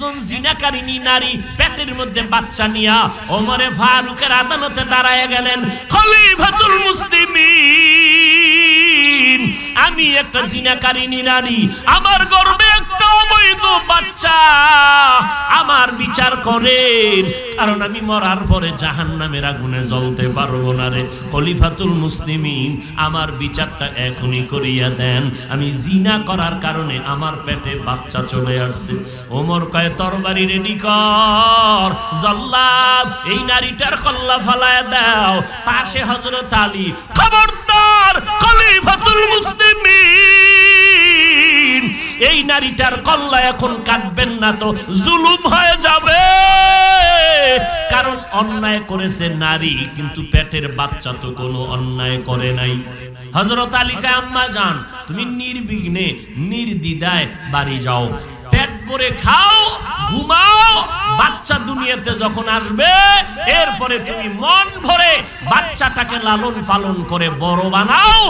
একজন জিনাকারিনী নারী পেটের মধ্যে বাচ্চা নিয়া ওমরে ফারুকের আদালতে দাঁড়ায় গেলেন, খলিফাতুল মুসলিমিন, আমি একটা জিনাকারিনী নারী, আমার গর্ভে একটা অবৈধ বাচ্চা, আমার বিচার করেন, কারণ আমি মরার পরে জাহান্নামের আগুনে জ্বলতে পারবো না রে। খলিফাতুল মুসলিমিন, আমার বিচারটা এখনই করিয়া দেন, আমি জিনা করার কারণে আমার পেটে বাচ্চা চলে আসছে। ওমর কয় তরবারি রেডি কর, জল্লাদ এই নারীটার কল্লা ফালায় দাও। পাশে হযরত আলী, খবরদার খলিফাতুল মুসলিমিন, এই নারীটার কল্লা এখন কাটবেন না তো জুলুম হয়ে যাবে, কারণ অন্যায় করেছে নারী, কিন্তু পেটের বাচ্চা তো কোনো অন্যায় করে নাই। হযরত আলী কে আম্মা জান, তুমি নির্বিঘ্নে নির্দ্বিধায় বাড়ি যাও, পেট ভরে খাও, ঘুমাও, বাচ্চা দুনিয়াতে যখন আসবে এরপরে তুমি মন ভরে বাচ্চাটাকে লালন পালন করে বড় বানাও।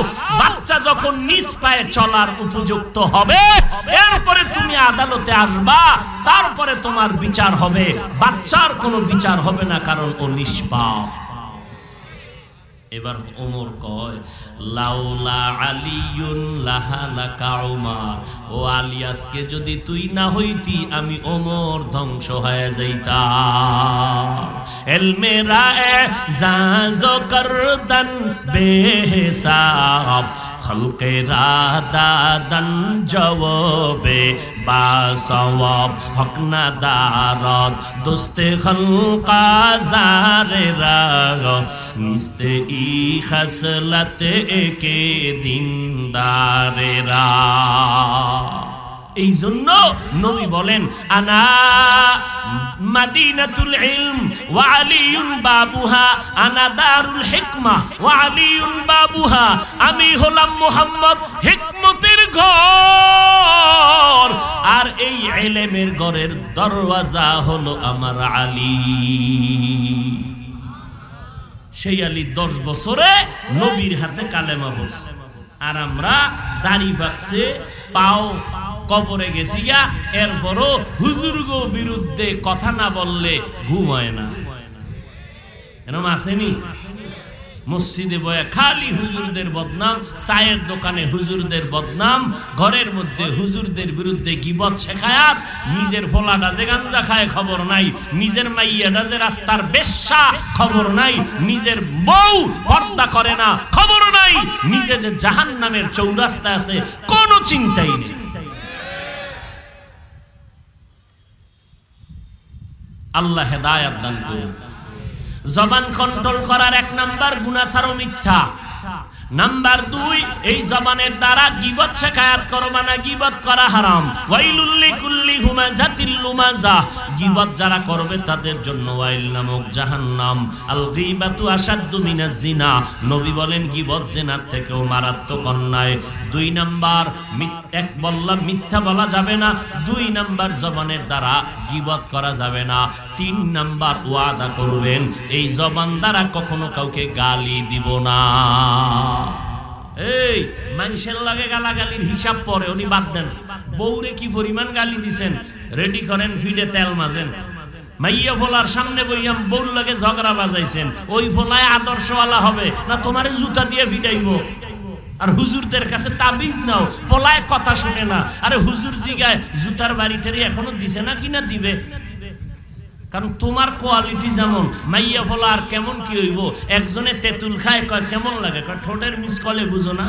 বাচ্চা যখন নিজ পায়ে চলার উপযুক্ত হবে এরপরে তুমি আদালতে আসবা, তারপরে তোমার বিচার হবে। বাচ্চার কোনো বিচার হবে না, কারণ ও নিষ্পাপ। এবার ওমর কয়, লাউলা আলিয়ুন লাহালাকা উমার, ও আলী আজকে যদি তুই না হইতি আমি ওমর ধ্বংস হয়ে যাইতাম। এলমে রায়ে জাজো করদন বেহিসাব, খলকে রাদাদন জওবে বাসওয়াব, হক না দারদ দোস্তে খলকা জারে রাগ, নিস্তে ই খাসলতে একে দিনদারেরা। এই জন্য নবী বলেন, আনা মাদিনাতুল ইলম ওয়া আলিয়ুন বাবুহা, আনা দারুল হিকমা ওয়া আলিয়ুন বাবুহা, আমি হলাম মুহাম্মদ হিকমতের ঘর, আর এই ইলমের ঘরের দরওয়াজা হলো আমার আলী। সেই আলী 10 বছরে নবীর হাতে কালেমা পড়ছে, আর আমরা দাড়ি পাকছে, পাও কবরে গেছি গা, এরপরও হুজুরগো বিরুদ্ধে কথা না বললে ঘুম হয় না। এরকম আসেনি? মসজিদে বয়ে খালি হুজুরদের বদনাম, চায়ের দোকানে হুজুরদের বদনাম, ঘরের মধ্যে হুজুরদের বিরুদ্ধে গীবত শেখায়াত, নিজের ফোলাটা যে গাঞ্জা খায় খবর নাই, নিজের মাইয়াটা যে রাস্তার বেশ্যা খবর নাই, নিজের বউ পর্দা করে না খবর নাই, নিজে যে জাহান্নামের চৌরাস্তা আছে কোনো চিন্তাই নেই। আল্লাহ হেদায়েত দান করুন। জবান কন্ট্রোল করার 1 নাম্বার গুনাহ ছাড়ো মিথ্যা। নাম্বার 2, এই জবানের দ্বারা গীবত শিকায়াত করবা না, গীবত করা হারাম। ওয়াইলুল লিকুল্লি হুমাযাতিল লুমাযা, গীবত যারা করবে তাদের জন্য ওয়াইল নামক জাহান্নাম। আল গীবাতু আশাদ্দু মিনাজ জিনা, নবী বলেন গীবত জিনার থেকেও মারাত্মক অন্যায়। 2 নাম্বার, এক বললাম মিথ্যা বলা যাবে না, 2 নাম্বার জবানের দ্বারা গীবত করা যাবে না। 3 নাম্বার ওয়াদা করবেন এই জবান দ্বারা কখনো কাউকে গালি দিব না। এই মানুষের লাগে গালাগালির হিসাব পরে উনি বাদ দেন, বউরে কি পরিমাণ গালি দিছেন রেডি করেন, ফিডে তেল মাজেন। মাইয়া ফোলার সামনে বইয়াম বউর লাগে ঝগড়া বাজাইছেন, ওই ফোলায় আদর্শওয়ালা হবে না তোমারে জুতা দিয়ে ফিডাইব? আর হুজুরদের কাছে তাবিজ নাও, পোলায় কথা শুনে না। আরে হুজুর জিগায় জুতার বাড়িটারি এখনো দিছে না কিনা দিবে, কারণ তোমার কোয়ালিটি যেমন, মাইয়া ফোলা আর কেমন কি হইব। একজনে তেঁতুল খায়, কয় কেমন লাগে, কয় ঠোঁটের মিস কলে বুঝো না।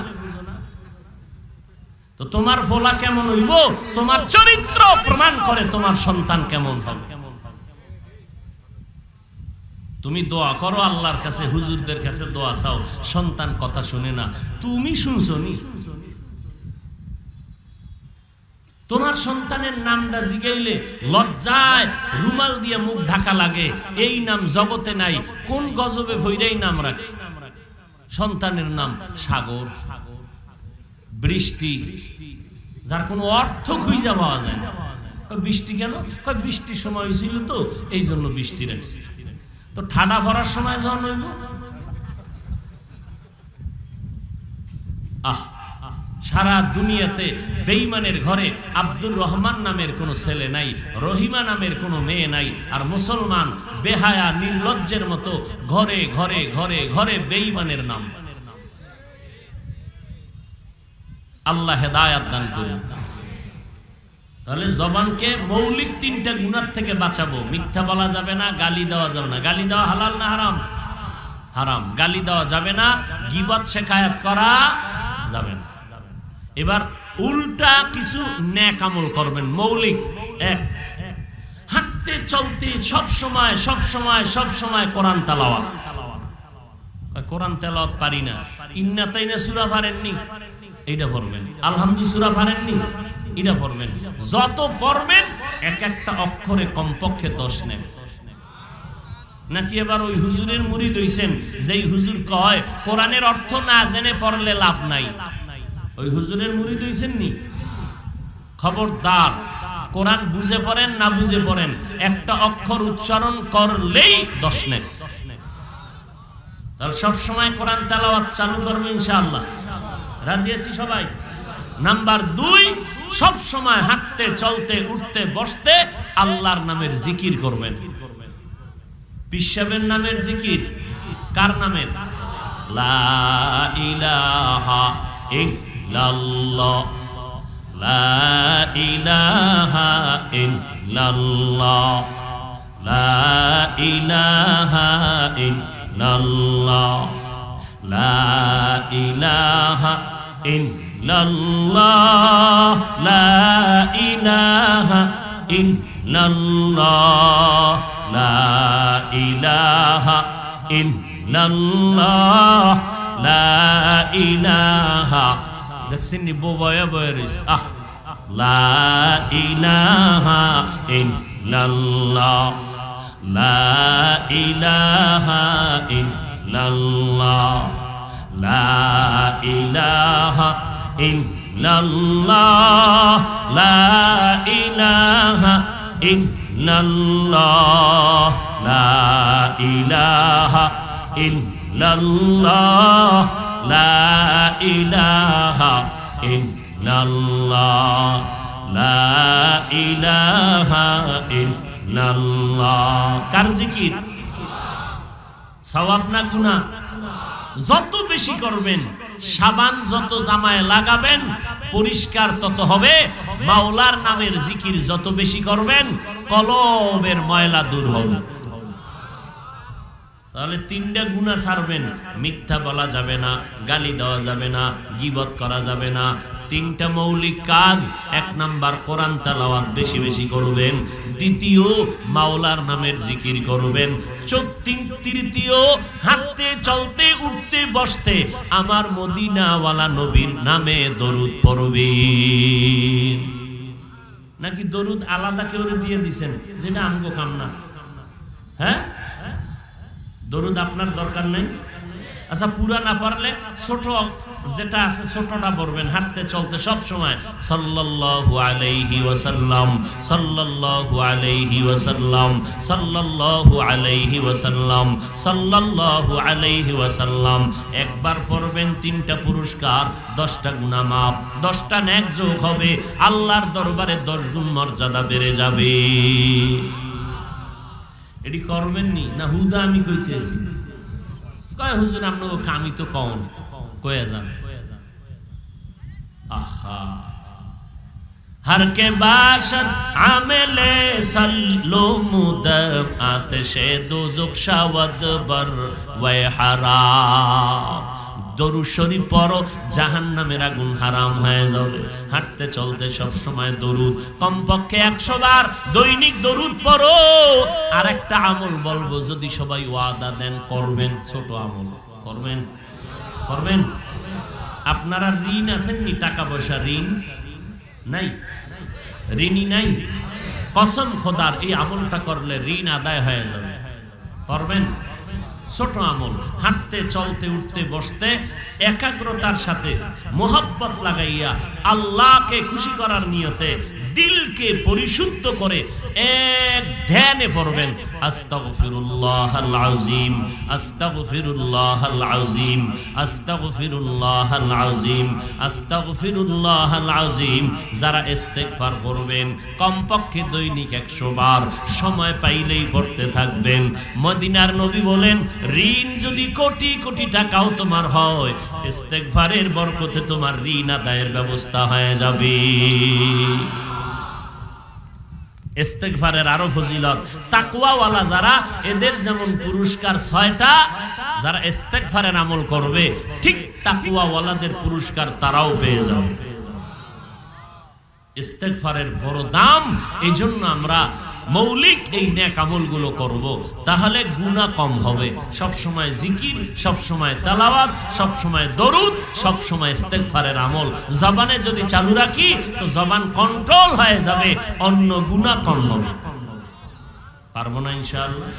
তো তোমার ফোলা কেমন হইব, তোমার চরিত্র প্রমাণ করে তোমার সন্তান কেমন হবে। তুমি দোয়া করো আল্লাহর কাছে, হুজুরদের কাছে দোয়া চাও, সন্তান কথা শুনে না, তুমি শুনছো নি? তোমার সন্তানের নামটা জিগাইলে লজ্জায় রুমাল দিয়ে মুখ ঢাকা লাগে, এই নাম জগতে নাই। কোন গজবে ভইরাই নাম রাখছে? সন্তানের নাম সাগর, বৃষ্টি, যার কোনো অর্থ খুঁজে পাওয়া যায় না। বৃষ্টি কেন? বৃষ্টির সময় হয়েছিল তো এই জন্য বৃষ্টি রাখছে। তো ঠাডা ভরার সময় যখন হইব, সারা দুনিয়াতে বেঈমানের ঘরে আব্দুর রহমান নামের কোনো ছেলে নাই, রহিমা নামের কোনো মেয়ে নাই, আর মুসলমান বেহায়া নির্লজ্জের মতো ঘরে ঘরে ঘরে ঘরে বেঈমানের নাম। আল্লাহ হেদায়াত দান করুন। তাহলে জবানকে মৌলিক 3টা গুনাহ থেকে বাঁচাবো। মিথ্যা বলা যাবে না, গালি দেওয়া যাবে না। গালি দেওয়া হালাল না হারাম? হারাম। গালি দেওয়া যাবে না, গীবত শিকায়াত করা যাবে না। এবার উল্টা কিছু নেক আমল করবেন। মৌলিক 1, হাঁটতে চলতে সব সময় কোরআন তেলাওয়াত। কোরআন তেলাওয়াত পারি না, ইন্না তাইনা সূরা পারেননি, এইটা পড়বেন। আলহামদু সূরা পারেননি, এটা পড়বেন। যত পড়বেন এক একটা অক্ষরে কমপক্ষে 10 নেন। নাকি এবার ওই হুজুরের মুরিদ হইছেন যেই হুজুর কয় কোরআনের অর্থ না জেনে পড়লে লাভ নাই? ওই হুজুরের মুরিদ হইছেন নি? খবরদার, কোরআন বুঝে পড়েন না বুঝে পড়েন, একটা অক্ষর উচ্চারণ করলেই 10 নেন। তাহলে সব সময় কোরআন তেলাওয়াত চালু করবে ইনশাআল্লাহ। রাজি আছি সবাই? নাম্বার 2, সব সময় হাঁটতে চলতে উঠতে বসতে আল্লাহর নামের জিকির করবেন। পীর সাহেবের নামের জিকির। কার নামের? লা ইলাহা ইল্লাল্লাহ, লা ইলাহা ইল্লাল্লাহ, লা ইলাহা ইল্লাল্লাহ, লা ইলাহা ইল্লাল্লাহ, লা ইলাহা ইল্লাল্লাহ, লা ইলাহা ইল্লাল্লাহ, লা ইলাহা। দেখছেন নি বয়া বয়া রইছে। লা ইলাহা ইল্লাল্লাহ, লা ইলাহা ইল্লাল্লাহ, লা ইলাহা ইল্লাল্লাহ, লা ইলাহা ইল্লাল্লাহ, লা ইলাহা ইল্লাল্লাহ, লা ইলাহা ইল্লাল্লাহ, লা ইলাহা ইল্লাল্লাহ। কার জিকির? সওয়াব না গুনাহ? যত বেশি করবেন, সাবান যত জামায় লাগাবেন পরিষ্কার তত হবে। মাওলার নামের জিকির যত বেশি করবেন কলবের ময়লা দূর হবে। তাহলে 3টা গুনাহ ছাড়বেন। মিথ্যা বলা যাবে না, গালি দেওয়া যাবে না, গীবত করা যাবে না। 3টা মৌলিক কাজ। 1 নাম্বার কোরআন তেলাওয়াত বেশি বেশি করবেন। 2, মাওলার নামের জিকির করবেন। 3, হাঁটতে চলতে উঠতে বসতে আমার মদিনাওয়ালা নবীর নামে দরুদ পড়বেন। নাকি দরুদ আলাদা কেউ দিয়ে দিছেন যেটা আমগো কাম না? হ্যাঁ, দরুদ আপনার দরকার নেই। আচ্ছা, পুরা না পারলে ছোট যেটা আছে ছোটটা পড়বেন। হাঁটতে চলতে সব সময় সাল্লাল্লাহু আলাইহি ওয়াসাল্লাম, সাল্লাল্লাহু আলাইহি ওয়াসাল্লাম, সাল্লাল্লাহু আলাইহি ওয়াসাল্লাম, সাল্লাল্লাহু আলাইহি ওয়াসাল্লাম। একবার পড়বেন 3টা পুরস্কার, 10টা গুনাহ মাফ, 10টা নেক যোগ হবে। আল্লাহর দরবারে 10 গুণ মর্যাদা বেড়ে যাবে। এটি করবেন নি? না হুদা আমি কইতেছি? কয় হুজুর আপনাকে আমি তো কম কয়ে যান। আহা, हर के बाशद आमेले सल्लो मुदब आतशे दोज़ख शावद बर वे हराम। दरूद शरीफ पढ़ो জাহান্নামের আগুন হারাম হয়ে যাবে। হাঁটতে চলতে সব সময় দরুদ কমপক্ষে 100 বার দৈনিক দরুদ পড়ো। আর একটা আমল বলবো, যদি সবাই ওয়াদা দেন করবেন, ছোট আমল করবেন, করবেন। আপনারা ঋণ আছেন নি? টাকা পয়সা ঋণ নাই? ঋণী নাই? কসম খোদার এই আমলটা করলে ঋণ আদায় হয়ে যাবে। করবেন? ছোট আমল। হাঁটতে চলতে উঠতে বসতে একাগ্রতার সাথে মোহাব্বত লাগাইয়া আল্লাহকে খুশি করার নিয়তে দিলকে পরিশুদ্ধ করে এক ধ্যানে পড়বেন আস্তাগফিরুল্লাহাল আযীম, আস্তাগফিরুল্লাহাল আযীম, আস্তাগফিরুল্লাহাল আযীম, আস্তাগফিরুল্লাহাল আযীম। যারা ইস্তেগফার করবেন কমপক্ষে দৈনিক 100 বার, সময় পাইলেই পড়তে থাকবেন। মদিনার নবী বলেন, ঋণ যদি কোটি কোটি টাকাও তোমার হয়, ইস্তেগফারের বরকতে তোমার ঋণ আদায়ের ব্যবস্থা হয়ে যাবে। ইস্তেগফারের আরো ফজিলত, তাকওয়াওয়ালা যারা, এদের যেমন পুরস্কার 6টা, যারা ইস্তেগফারের আমল করবে ঠিক তাকওয়াওয়ালাদের পুরস্কার তারাও পেয়ে যাবে। ইস্তেগফারের বড় দাম, এইজন্য আমরা মৌলিক এই নেক আমলগুলো করব, তাহলে গুনাহ কম হবে। সব সময় জিকির, সব সময় তেলাওয়াত, সব সময় দরুদ, সব সময় ইস্তেগফারের আমল জবানে যদি চালু রাখি তো জবান কন্ট্রোল হয়ে যাবে, অন্য গুনাহ কম হবে। পারবো না ইনশাআল্লাহ?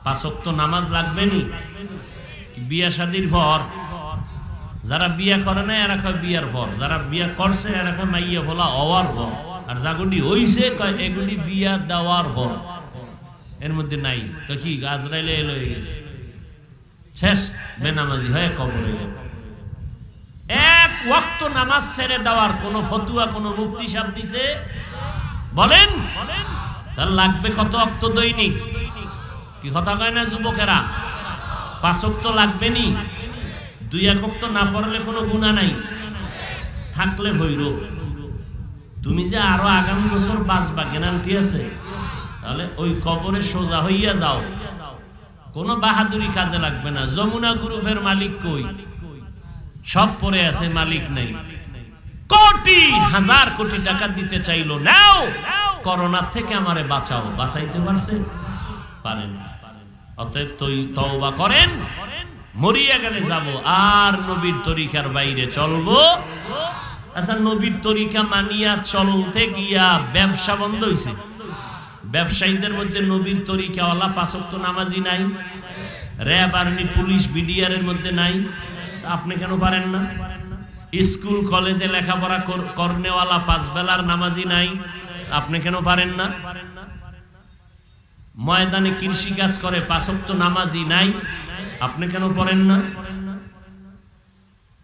5 ওয়াক্ত নামাজ লাগবে নি? বিয়া শাদীর পর যারা বিয়া করে না এরা কয় বিয়ার পর, যারা বিয়া করছে এরা কয় মাইয়া বলা হওয়ার পর, আর জাগুডি হইছে কয় এগুডি বিয়া দেওয়ার পর। এর মধ্যে নাই তো কি আজরাইলে এলো হয়ে গেছে, শেষ বেনামাজি হয়ে কবরে গেল। 1 ওয়াক্ত নামাজ ছেড়ে দেওয়ার কোন ফতুয়া কোন মুফতি সাহেব দিছে? বলেন। তার লাগবে কত ওয়াক্ত দৈনিক? কি কথা কয় না যুবকেরা? 5 ওয়াক্ত লাগবে নি? 2-1 ওয়াক্ত না পড়লে কোনো গুনাহ নাই, থাকলে ভৈর। তুমি যে আরো আগামী বছর বাঁচবা গ্যারান্টি আছে? তাহলে ওই কবরে সোজা হইয়া যাও, কোনো বাহাদুরি কাজে লাগবে না। যমুনা গ্রুপের মালিক কই? সব পড়ে আছে, মালিক নাই। কোটি হাজার কোটি টাকা দিতে চাইলো, নাও করোনা থেকে আমারে বাঁচাও, বাঁচাইতে পারছে? পারেন। অতএব তওবা করেন, মরিয়া গেলে যাব, আর নবীর তরিকার বাইরে চলবো। আচ্ছা, নবীর তরিকা মানিয়া চলতে গিয়া ব্যবসা বন্ধ হইছে। ব্যবসায়ীদের মধ্যে নবীর তরিকাওয়ালা 5 ওয়াক্ত নামাজি নাই, র্যাব আর্মি পুলিশ বিডিআর এর মধ্যে নাই, আপনি কেন পারেন না? স্কুল কলেজে লেখাপড়া করনেওয়ালা 5 বেলার নামাজি নাই, আপনি কেন পারেন না? ময়দানে কৃষি কাজ করে 5 ওয়াক্ত নামাজি নাই, আপনি কেন পড়েন না?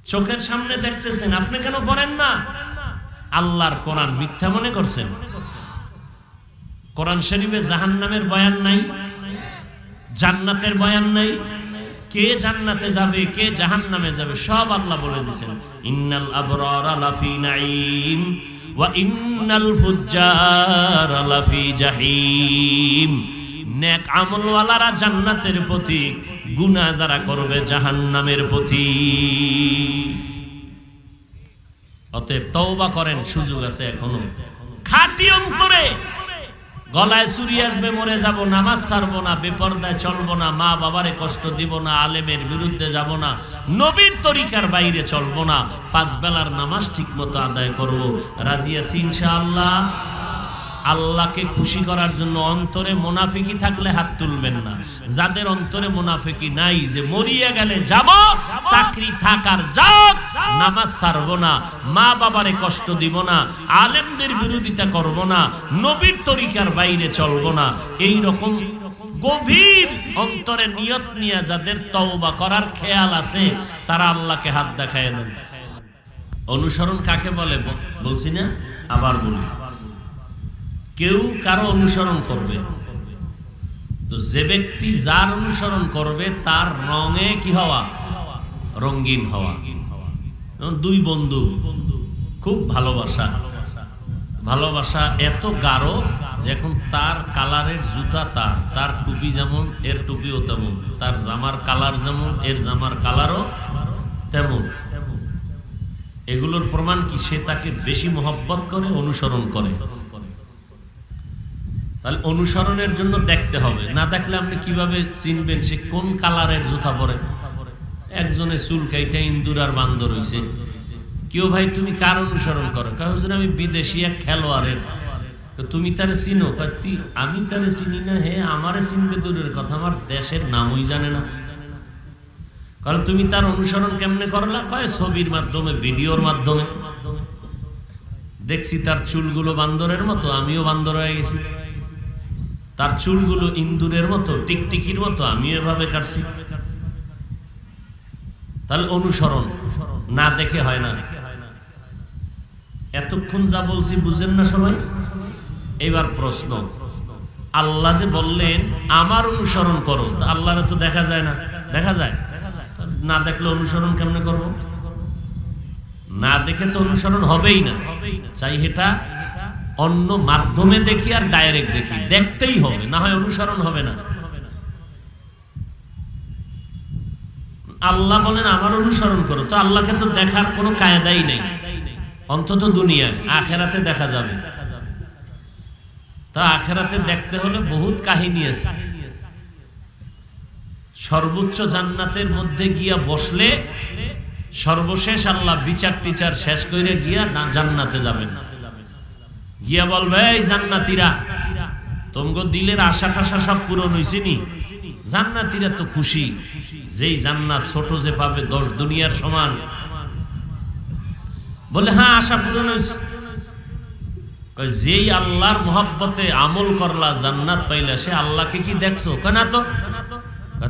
চোখের সামনে দেখতেছেন, আপনি কেন পড়েন না? আল্লাহর কোরআন মিথ্যা মনে করছেন? কোরআন শরীফে জাহান্নামের বয়ান নাই, জান্নাতের বয়ান নাই। কে জান্নাতে যাবে, কে জাহান্নামে যাবে, সব আল্লাহ বলে দিয়েছেন। ইন্নাল আবরারা লাফি নাঈম ওয়া ইন্নাল ফুজ্জারা লাফি জাহিম। নেক আমলওয়ালারা জান্নাতের পথিক, গুনাহ যারা করবে জাহান্নামের পথিক। অতএব তওবা করেন, সুযোগ আছে এখনো। খাঁটি অন্তরে, গলায় চুরি আসবে মরে যাব, নামাজ ছাড়বো না, বেপরদায় চলবো না, মা বাবারে কষ্ট দিব না, আলেমের বিরুদ্ধে যাব না, নবীর তরিকার বাইরে চলবো না, 5 বেলার নামাজ ঠিক মতো আদায় করব। রাজি আছি ইনশাআল্লাহ? আল্লাহকে খুশি করার জন্য অন্তরে মুনাফিকি থাকলে হাত তুলবেন না। যাদের অন্তরে মুনাফিকি নাই, যে মরিয়া গেলে যাব, চাকরি থাকার যাক, নামাজ ছাড়বো না, মা বাবারে কষ্ট দিব না, আলেমদের বিরোধিতা করব না, নবীর তরিকার বাইরে চলবো না, এই রকম গভীর অন্তরে নিয়ত নিয়ে যাদের তওবা করার খেয়াল আছে, তারা আল্লাহকে হাত দেখায় দেন। অনুসরণ কাকে বলে বলছি না, আবার বলি। কেউ কারো অনুসরণ করবে, তো যে ব্যক্তি যার অনুসরণ করবে তার রঙে কি হওয়া? রঙিন হওয়া। দুই বন্ধু খুব ভালোবাসা এত গাঢ় যে এখন তার কালারের জুতা তার টুপি যেমন এর টুপিও তেমন, তার জামার কালার যেমন এর জামার কালারও তেমন। এগুলোর প্রমাণ কি? সে তাকে বেশি মহব্বত করে, অনুসরণ করে। তাহলে অনুসরণের জন্য দেখতে হবে, না দেখলে আপনি কিভাবে চিনবেন সে কোন কালারের জুতা পরে? একজনে চুল কাইটা ইন্দুর আর বান্দর হইছে, কেউ ভাই তুমি কার অনুসরণ করো? হুজুর আমি বিদেশি এক খেলোয়াড়ের। তুমি তারে চিনো? আমি তারে চিনি না। হে, আমারে চিনবে দূরের কথা, আমার দেশের নামই জানে না। কারণ তুমি তার অনুসরণ কেমনে করলা? কয় ছবির মাধ্যমে, ভিডিওর মাধ্যমে। দেখছি তার চুলগুলো বান্দরের মতো, আমিও বান্দর হয়ে গেছি। তার চুলগুলো ইন্দুরের মতো, টিকটিকির মতো, আমিও এভাবে কাটছি। তাহলে অনুসরণ না দেখে হয় না। এতক্ষণ যা বলছি বুঝেন না সবাই? এবার প্রশ্ন, আল্লাহ যে বললেন আমার অনুসরণ করো, তা আল্লাহরে তো দেখা যায় না। দেখা যায় না, দেখলে অনুসরণ কেমনে করব? না দেখে তো অনুসরণ হবেই না। চাই এটা অন্য মাধ্যমে দেখি আর ডাইরেক্ট দেখি, দেখতেই হবে, না হয় অনুসরণ হবে না। আল্লাহ বলেন আমার অনুসরণ করো, তো আল্লাহকে তো দেখার কোনো কায়দাই নেই, অন্তত দুনিয়ায়। আখেরাতে দেখা যাবে। তা আখেরাতে দেখতে হলে বহুত কাহিনী আছে। সর্বোচ্চ জান্নাতের মধ্যে গিয়া বসলে সর্বশেষ আল্লাহ বিচার টিচার শেষ করে গিয়া না জান্নাতে যাবেন, গিয়া বলবে এই জান্নাতীরা, তোমগো দিলের আশা টাশা সব পূরণ হয়েছে নি? জান্নাতীরা তো খুশি, যেই জান্নাত ছোট যে পাবে 10 দুনিয়ার সমান। বলে হ্যাঁ আশা পূরণ হয়েছে। যেই আল্লাহর মোহাব্বতে আমল করলা জান্নাত পাইলা, সে আল্লাহকে কি দেখছো? কেনা তো।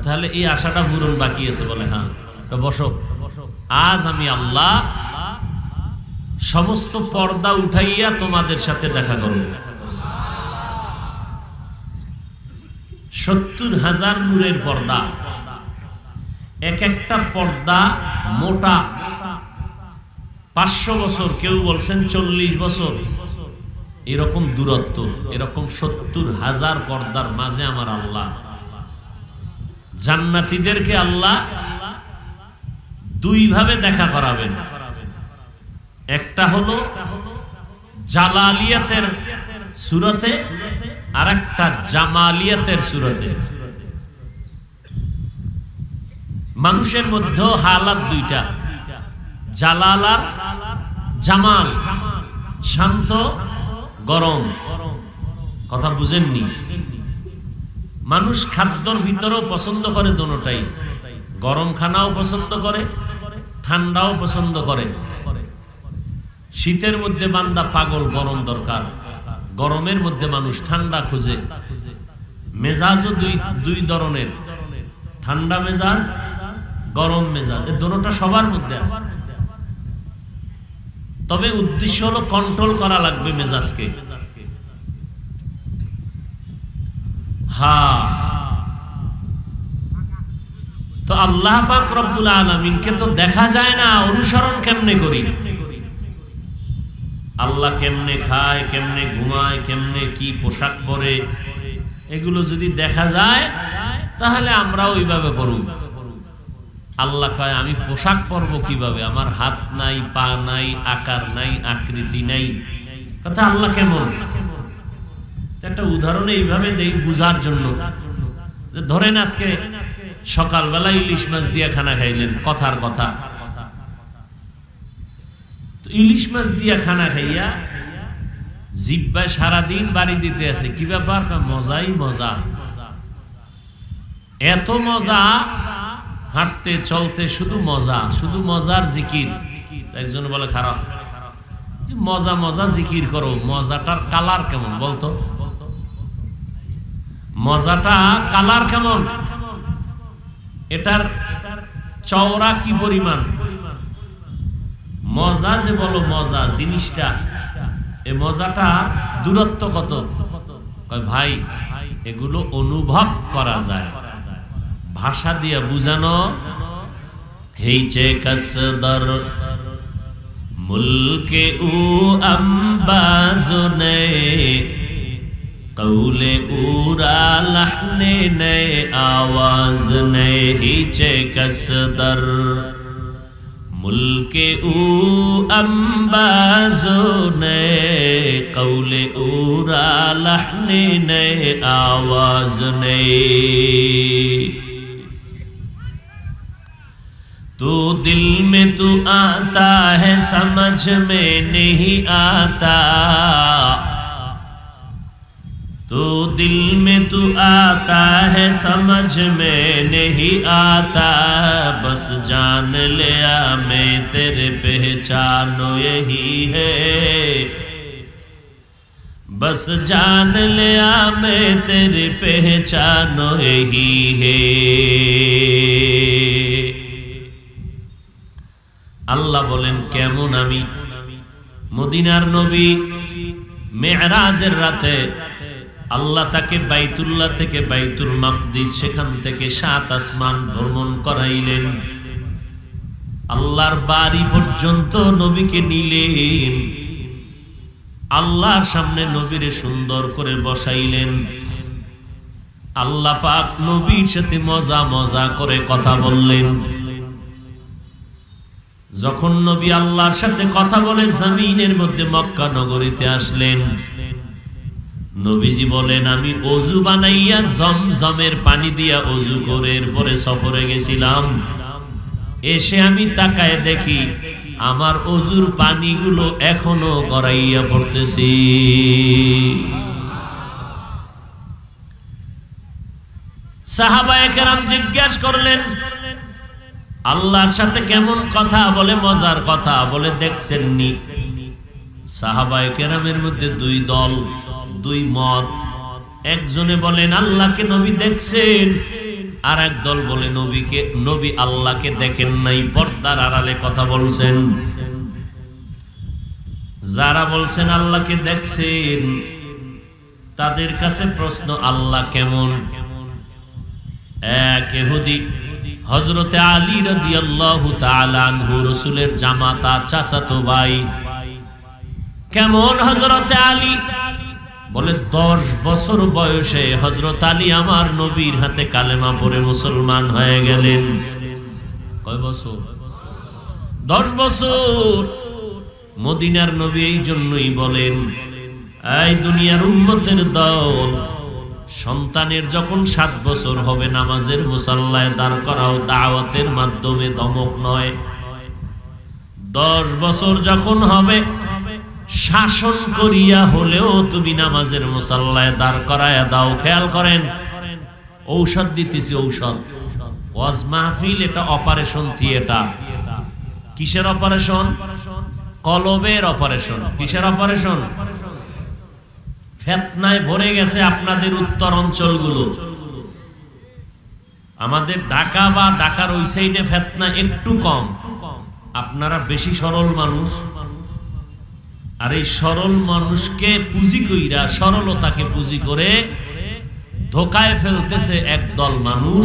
তাহলে এই আশাটা পূরণ বাকি আছে। বলে হ্যাঁ। বসো, আজ আমি আল্লাহ সমস্ত পর্দা উঠাইয়া তোমাদের সাথে দেখা করব। 70,000 নূরের পর্দা, এক একটা পর্দা মোটা 500 বছর, কেউ বলছেন 40 বছর, এরকম দূরত্ব। এরকম 70,000 পর্দার মাঝে আমার আল্লাহ জান্নাতীদেরকে আল্লাহ দুই ভাবে দেখা করাবেন। একটা হলো জালালিয়াতের সূরতে, আর একটা জামালিয়াতের সূরতে। মানুষের মধ্যে হালাত দুইটা, জালাল আর জামাল, শান্ত গরম। কথা বুঝেননি? মানুষ খাদ্যর ভিতরেও পছন্দ করে দোনোটাই, গরম খানাও পছন্দ করে, ঠান্ডাও পছন্দ করে। শীতের মধ্যে বান্দা পাগল, গরম দরকার। গরমের মধ্যে মানুষ ঠান্ডা খুঁজে। মেজাজও দুই ধরনের, ঠান্ডা মেজাজ, গরম মেজাজ, এই দুটোটা সবার মধ্যে আছে। তবে উদ্দেশ্য হলো কন্ট্রোল করা লাগবে মেজাজকে। হ্যাঁ, তো আল্লাহ পাক রব্বুল আলামিনকে তো দেখা যায় না, অনুসরণ কেমনে করি? আল্লাহ কেমনে খায়, কেমনে ঘুমায়, কেমনে কি পোশাক পরে, এগুলো যদি দেখা যায় তাহলে আমরা ওইভাবে পড়ব। আল্লাহ কয় আমি পোশাক পরবো কিভাবে? আমার হাত নাই, পা নাই, আকার নাই, আকৃতি নাই। কথা আল্লাহ কেমন? একটা উদাহরণ এইভাবে দেই বুঝার জন্য। যে ধরেন আজকে সকালবেলা ইলিশ মাছ দিয়ে খানা খাইলেন, কথার কথা। ইলিশ মাছ দিয়া খানা খাইয়া জিহ্বায় সারাদিন বাড়ি দিতে আছে, কি ব্যাপার? মজাই মজা, এত মজা, হাঁটতে চলতে শুধু মজা, শুধু মজার জিকির। একজন বলে খারাপ, মজা মজা জিকির করো, মজাটার কালার কেমন বলতো? মজাটা কালার কেমন? এটার চওড়া কি পরিমাণ? মজা যে বলো মজা জিনিসটা, এই মজাটা দূরত্ব কত? কয় ভাই এগুলো অনুভব করা যায়, ভাষা দিয়ে বুঝানো। হেইচে কসদর মুলকে উ আম্বাজনে কৌলে উরা লহনে নে আওয়াজ নে। হেইচে কসদর মুলকে উ আম্বাজনে কৌলে উরা লহনে নে আওয়াজ নে। तो दिल में तू आता है समझ में नहीं आता, तो दिल में तू आता है समझ में नहीं आता बस जान लिया मैं तेरे पहचानो यही है बस जान लिया मैं तेरे पहचानो यही है আল্লাহ বলেন কেমন আমি মদিনার নবী মেরাজের রাতে আল্লাহ তাকে বাইতুল্লাহ থেকে বাইতুল মাকদিস সেখান থেকে 7 আসমান ভ্রমণ করাইলেন আল্লাহর বাড়ি পর্যন্ত নবীকে নিলেন আল্লাহর সামনে নবীরে সুন্দর করে বসাইলেন আল্লাহ পাক নবীর সাথে মজা মজা করে কথা বললেন যখন নবী আল্লাহর সাথে কথা বলে জমিনের মধ্যে মক্কা নগরীতে আসলেন নবীজি বলেন আমি ওযু বানাইয়া জমজমের পানি দিয়া ওযু করে এরপরে সফরে গেছিলাম এসে আমি তাকায় দেখি আমার ওযুর পানিগুলো এখনো গড়াইয়া পড়তেছে সাহাবায়ে কেরাম জিজ্ঞাসা করলেন আল্লাহর সাথে কেমন কথা বলে মজার কথা বলে দেখছেন নি সাহাবায়ে কেরামের মধ্যে দুই দল দুই মত একজনে বলেন আল্লাহকে নবী দেখছেন আর এক দল বলে নবী আল্লাহকে দেখেন নাই পর্দার আড়ালে কথা বলছেন যারা বলছেন আল্লাহকে দেখছেন তাদের কাছে প্রশ্ন আল্লাহ কেমন এক ইহুদি হযরতে আলী রাদিয়াল্লাহু তাআলা আনহু রাসূলের জামাতা চাচাতো ভাই কেমন হযরতে আলী বলে 10 বছর বয়সে হযরত আলী আমার নবীর হাতে কালেমা পড়ে মুসলমান হয়ে গেলেন কয় বছর 10 বছর মদিনার নবী এই জন্যই বলেন এই দুনিয়ার উম্মতের দল সন্তানের যখন 7 বছর হবে নামাজের মুসাল্লায় দাঁড় করাও দাওয়াতের মাধ্যমে দমক নয় 10 বছর যখন হবে শাসন করিয়া হলেও তুমি নামাজের মুসাল্লায় দাঁড় করায়া দাও খেয়াল করেন ঔষধ দিতেছি ঔষধ ওয়াজ মাহফিল এটা অপারেশন থিয়েটার কিসের অপারেশন কলবের অপারেশন কিসের অপারেশন ফিতনায় ভরে গেছে আপনাদের উত্তর অঞ্চলগুলো আমাদের ঢাকা বা ঢাকার ওই সাইডে ফিতনা একটু কম আপনারা বেশি সরল মানুষ আর এই সরল মানুষকে পুঁজি কইরা সরলতাকে পুঁজি করে ধোকায় ফেলতেছে একদল মানুষ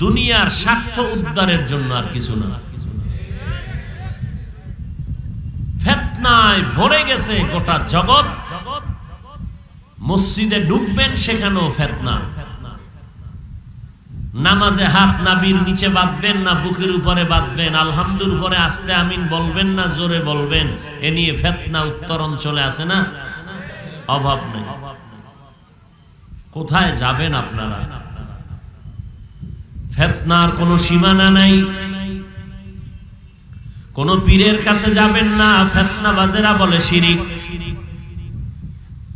দুনিয়ার স্বার্থ উদ্ধারের জন্য আর কিছু না ফিতনায় ভরে গেছে গোটা জগৎ মসজিদে ঢুকবেন সেখানেও ফিতনা নামাজে হাত নাভির নিচে বাঁধবেন না বুকের উপরে বাঁধবেন আলহামদুর উপরে আস্তে আমিন বলবেন না জোরে বলবেন এ নিয়ে ফিতনা উত্তর অঞ্চলে আছে না অভাব নেই কোথায় যাবেন আপনারা ফিতনার কোনো সীমানা নাই কোন পীরের কাছে যাবেন না ফিতনাবাজেরা বলে শিরিক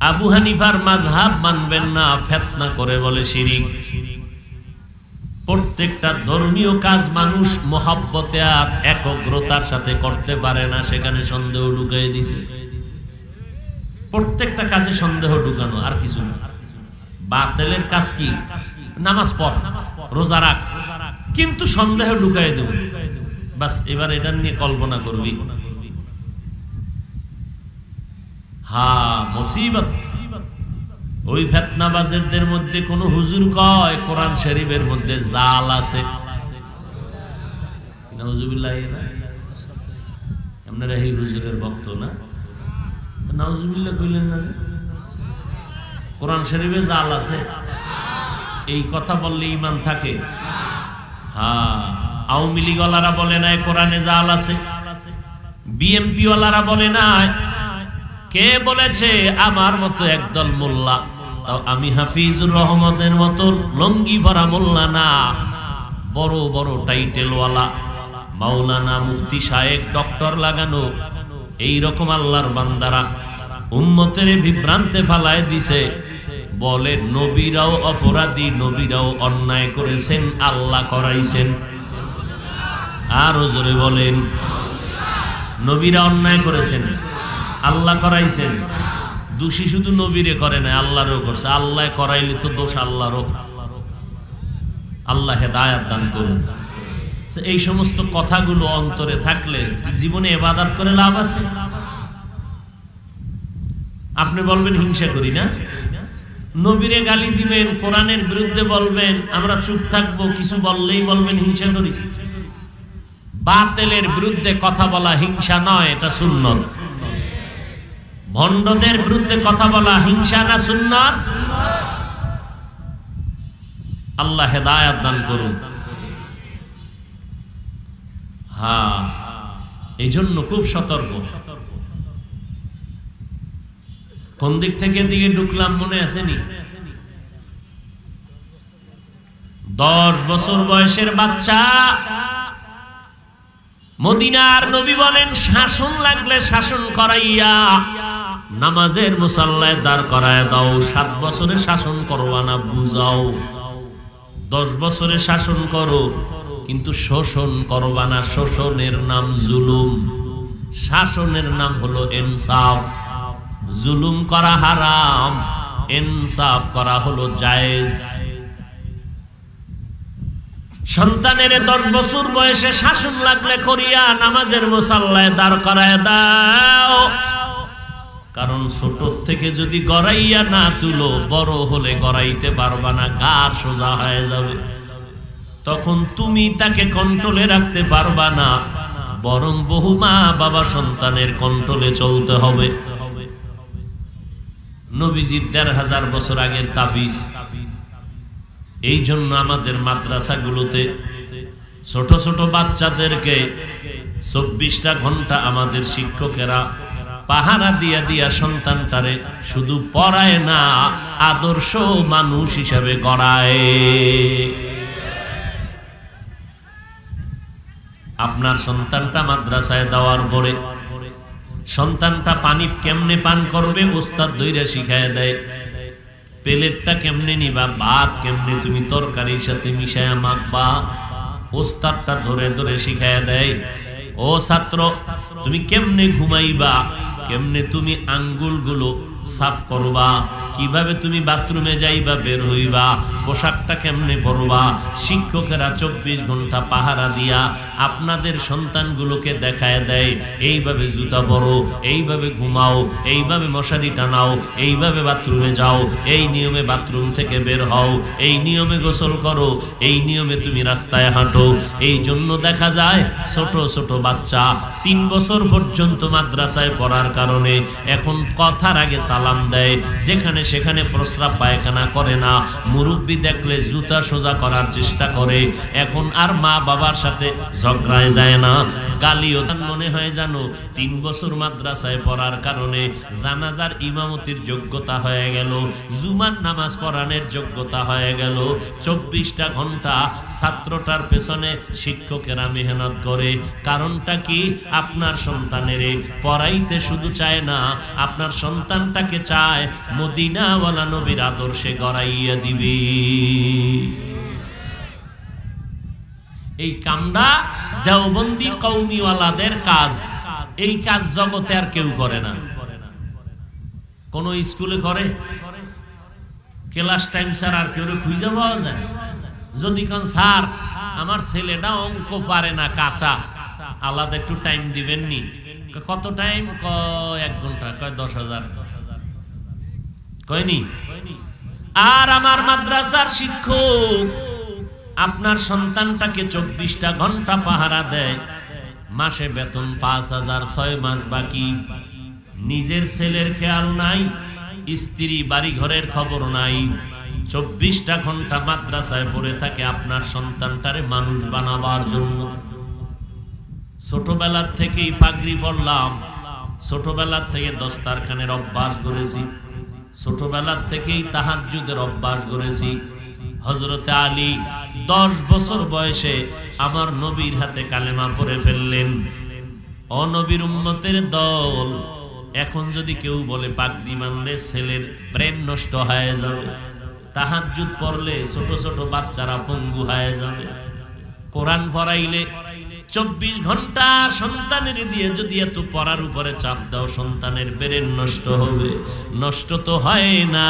আবু হানিফার মাযহাব মানবেন না ফিতনা করে বলে শিরিক প্রত্যেকটা ধর্মীয় কাজ মানুষ মহব্বতে আর একগ্রতার সাথে করতে পারে না সেখানে সন্দেহ ঢুকাই দিছে প্রত্যেকটা কাজে সন্দেহ ঢুকানো আর কিছু না বাতিলের কাজ কি নামাজ পড় রোজা রাখ কিন্তু সন্দেহ ঢুকাই দেব বাস এবার এটা নিয়ে কল্পনা করবি হ্যাঁ মুসিবত ওই ফিতনাবাজদের মধ্যে কোন হুজুর কয় কোরআন শরীফের মধ্যে জাল আছে নাউজুবিল্লাহ আপনারা এই হুজুরের ভক্ত না তো নাউজুবিল্লাহ কইলেন না যে কোরআন শরীফে জাল আছে এই কথা বললে ঈমান থাকে হ্যাঁ আওয়ামী লীগ ওয়ালারা বলে না কোরআনে জাল আছে বিএমপি ওয়ালারা বলে না কে বলেছে আমার মতো একদল মোল্লা তাও আমি হাফিজুর রহমানের মতো লঙ্গি ভরা মোল্লা না বড় বড় টাইটেল ওয়ালা মাওলানা মুফতি সাহেব ডক্টর লাগানো এই রকম আল্লাহর বান্দারা উম্মতের বিভ্রান্তে ফালায় দিছে বলে নবীরাও অপরাধী, নবীরাও অন্যায় করেছেন, আল্লাহ করাইছেন। আরো জোরে বলেন, নবীরা অন্যায় করেছেন, আল্লাহ করাইছেন। দোষী শুধু নবীরে করে না, আল্লাহরও করছে। আল্লাহ করাইলে তো দোষ আল্লাহরও। আল্লাহ হেদায়েত দান করুন। এই সমস্ত কথাগুলো অন্তরে থাকলে জীবনে ইবাদত করে লাভ আছে? আপনি বলবেন হিংসা করি না, নবীরে গালি দিবেন, কোরআনের বিরুদ্ধে বলবেন, আমরা চুপ থাকবো, কিছু বললেই বলবেন হিংসা করি। বাতিলের বিরুদ্ধে কথা বলা হিংসা নয়, এটা সুন্নত। ভণ্ডদের বিরুদ্ধে কথা বলা হিংসা না সুন্নত? আল্লাহ হেদায়েত দান করুন। হ্যাঁ, এই জন্য খুব সতর্ক। কোন দিক থেকে দিকে ঢুকলাম মনে আসেনি? 10 বছর বয়সের বাচ্চা, মদিনার নবী বলেন শাসন লাগলে শাসন করাইয়া নামাজের মুসাল্লায় দাঁড় করায় দাও। 7 বছরে শাসন করবা না, বুঝাও। 10 বছরে শাসন করো, কিন্তু শোষণ করবা না। শোষণের নাম জুলুম, শাসনের নাম হলো ইনসাফ। জুলুম করা হারাম, ইনসাফ করা হলো জায়েজ। সন্তানের 10 বছর বয়সে শাসন লাগলে করিয়া নামাজের মুসাল্লায় দাঁড় করায় দাও। কারণ ছোট থেকে যদি গড়াইয়া না তুলো, বড় হলে গড়াইতে পারবা না, গার সোজা হয়ে যাবে। তখন তুমি তাকে কন্ট্রোলে রাখতে পারবা না, বরং বহু মা বাবা সন্তানের কন্ট্রোলে চলতে হবে। নবীজির 1500 বছর আগের তাবিজ। এই জন্য আমাদের মাদ্রাসাগুলোতে ছোট ছোট বাচ্চাদেরকে 24টা ঘন্টা আমাদের শিক্ষকেরা পাহারা দিয়া দিয়া সন্তানটারে শুধু পড়ায় না, আদর্শ মানুষ হিসাবে গড়ায়। আপনার সন্তানটা মাদ্রাসায় দেওয়ার পরে সন্তানটা পানি কেমনে পান করবে ওস্তাদ দইরা শিখায় দেয়। প্লেটটা কেমনে নিবা, ভাত কেমনে তুমি তরকারির সাথে মিশায়া মাখবা, ওস্তাদটা ধরে ধরে শিখায় দেয়। ও ছাত্র, তুমি কেমনে ঘুমাইবা, কেমনে তুমি আঙ্গুলগুলো সাফ করবা, কিভাবে তুমি বাথরুমে যাইবা বের হইবা, পোশাকটা কেমনে পরবা। শিক্ষকেরা 24 ঘন্টা পাহারা দিয়া আপনাদের সন্তানগুলোকে দেখায় দেয়, এইভাবে জুতা পরো, এইভাবে ঘুমাও, এইভাবে মশারি টানাও, এইভাবে বাথরুমে যাও, এই নিয়মে বাথরুম থেকে বের হও, এই নিয়মে গোসল করো, এই নিয়মে তুমি রাস্তায় হাঁটো। এই জন্য দেখা যায় ছোট ছোট বাচ্চা 3 বছর পর্যন্ত মাদ্রাসায় পড়ার কারণে এখন কথার আগে সালাম দেয়, যেখানে সেখানে প্রস্রাব পায়খানা করে না, মুরব্বি দেখলে জুতা সোজা করার চেষ্টা করে। এখন আর মা বাবার সাথে ঝগড়ায় যায় না, গালিও মনে হয় জানো 3 বছর মাদ্রাসায় পড়ার কারণে জানাজার ইমামতির যোগ্যতা হয়ে গেল, জুমার নামাজ পড়ানোর যোগ্যতা হয়ে গেল। 24টা ঘন্টা ছাত্রটার পেছনে শিক্ষকেরা মেহনত করে। কারণটা কি? আপনার সন্তানেরে পড়াইতে শুধু চায় না, আপনার সন্তানটাকে চায় মদিনাওয়ালা নবীর আদর্শে গড়াইয়া দিবে। এই কামটা দেওবন্দি কওমিওয়ালাদের কাজ। এই কাজ জগতে আর কেউ করে না। কোন স্কুলে করে? ক্লাস টাইম স্যার আর কেউ খুঁজে পাওয়া যায়? যদি কোন স্যার আমার ছেলেটা অঙ্ক পারে না, কাঁচা, আলাদা একটু টাইম দিবেন নি? কত টাইম? 1 ঘন্টা। কয় 10,000। কয়নি? আর আমার মাদ্রাসার শিক্ষক আপনার সন্তানটাকে 24টা ঘন্টা পাহারা দেয়, মাসে বেতন 5,000, 6 মাস বাকি। নিজের ছেলের খেয়াল নাই, স্ত্রী বাড়ি ঘরের খবর নাই, 24টা ঘন্টা মাদ্রাসায় পড়ে থাকে আপনার সন্তানটারে মানুষ বানাবার জন্য। ছোটবেলার থেকেই পাগড়ি পরলাম, ছোটবেলার থেকে দস্তারখানের অভ্যাস করেছি, ছোটবেলার থেকেই তাহাজ্জুদের অভ্যাস করেছি। হযরতে আলী 10 বছর বয়সে আমার নবীর হাতে কালেমা পড়ে ফেললেন। অনবীর উম্মতের দল এখন যদি কেউ বলে পাগড়ি মানলে ছেলের ব্রেন নষ্ট হয়ে যাবে, তাহাজ্জুদ পড়লে ছোট ছোট বাচ্চারা পঙ্গু হয়ে যাবে, কোরআন পড়াইলে 24 ঘন্টা সন্তানের দিয়ে যদি এত পড়ার উপরে চাপ দাও সন্তানের ব্রেন নষ্ট হবে। নষ্ট তো হয় না,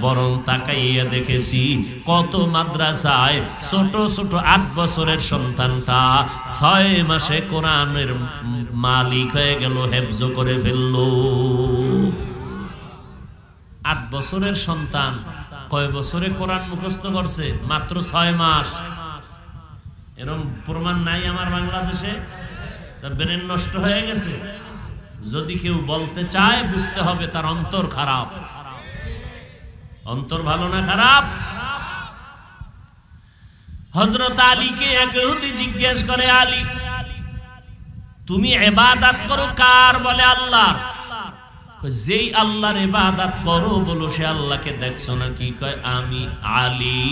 বরং তাকাইয়া দেখেছি কত মাদ্রাসায় ছোট ছোট 8 বছরের সন্তানটা 6 মাসে কোরআনের মালিক হয়ে গেল, হেফজ করে ফেললো। 8 বছরের সন্তান কয় বছরে কোরআন মুখস্থ করছে? মাত্র 6 মাস। এরকম প্রমাণ নাই আমার বাংলাদেশে? তার ব্রেন নষ্ট হয়ে গেছে। যদি কেউ বলতে চায় বুঝতে হবে তার অন্তর খারাপ। অন্তর ভালো না খারাপ? হযরত আলীকে এক ইহুদি জিজ্ঞেস করে, আলী তুমি ইবাদত করো কার? বলে আল্লাহর। যেই আল্লাহর ইবাদত করো বলো সে আল্লাহকে দেখছো নাকি? কয় আমি আলী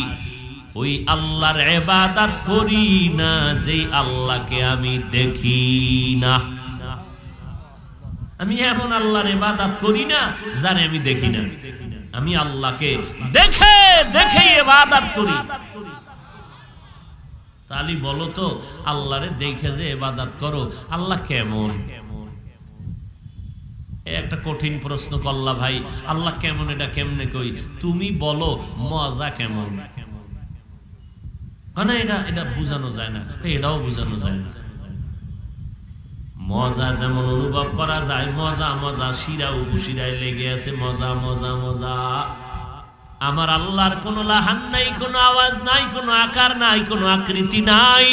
ওই আল্লাহর ইবাদত করি না যেই আল্লাহকে আমি দেখি না। আমি এমন আল্লাহর ইবাদত করি না যারে আমি দেখি না, আমি আল্লাহকে দেখে দেখে ইবাদত করি। তাহলে বলো তো আল্লাহরে দেখে যে ইবাদত করো, আল্লাহ কেমন? একটা কঠিন প্রশ্ন করলা ভাই, আল্লাহ কেমন এটা কেমনে কই? তুমি বলো মজা কেমন? না এটা বুঝানো যায় না, এটাও বুঝানো যায় না। মজা যেমন অনুভব করা যায়, মজা মজা শিরা উপশিরায় লেগে আছে, মজা মজা মজা। আমার আল্লাহর কোনো লাহান নাই, কোনো আওয়াজ নাই, কোনো আকার নাই, কোনো আকৃতি নাই,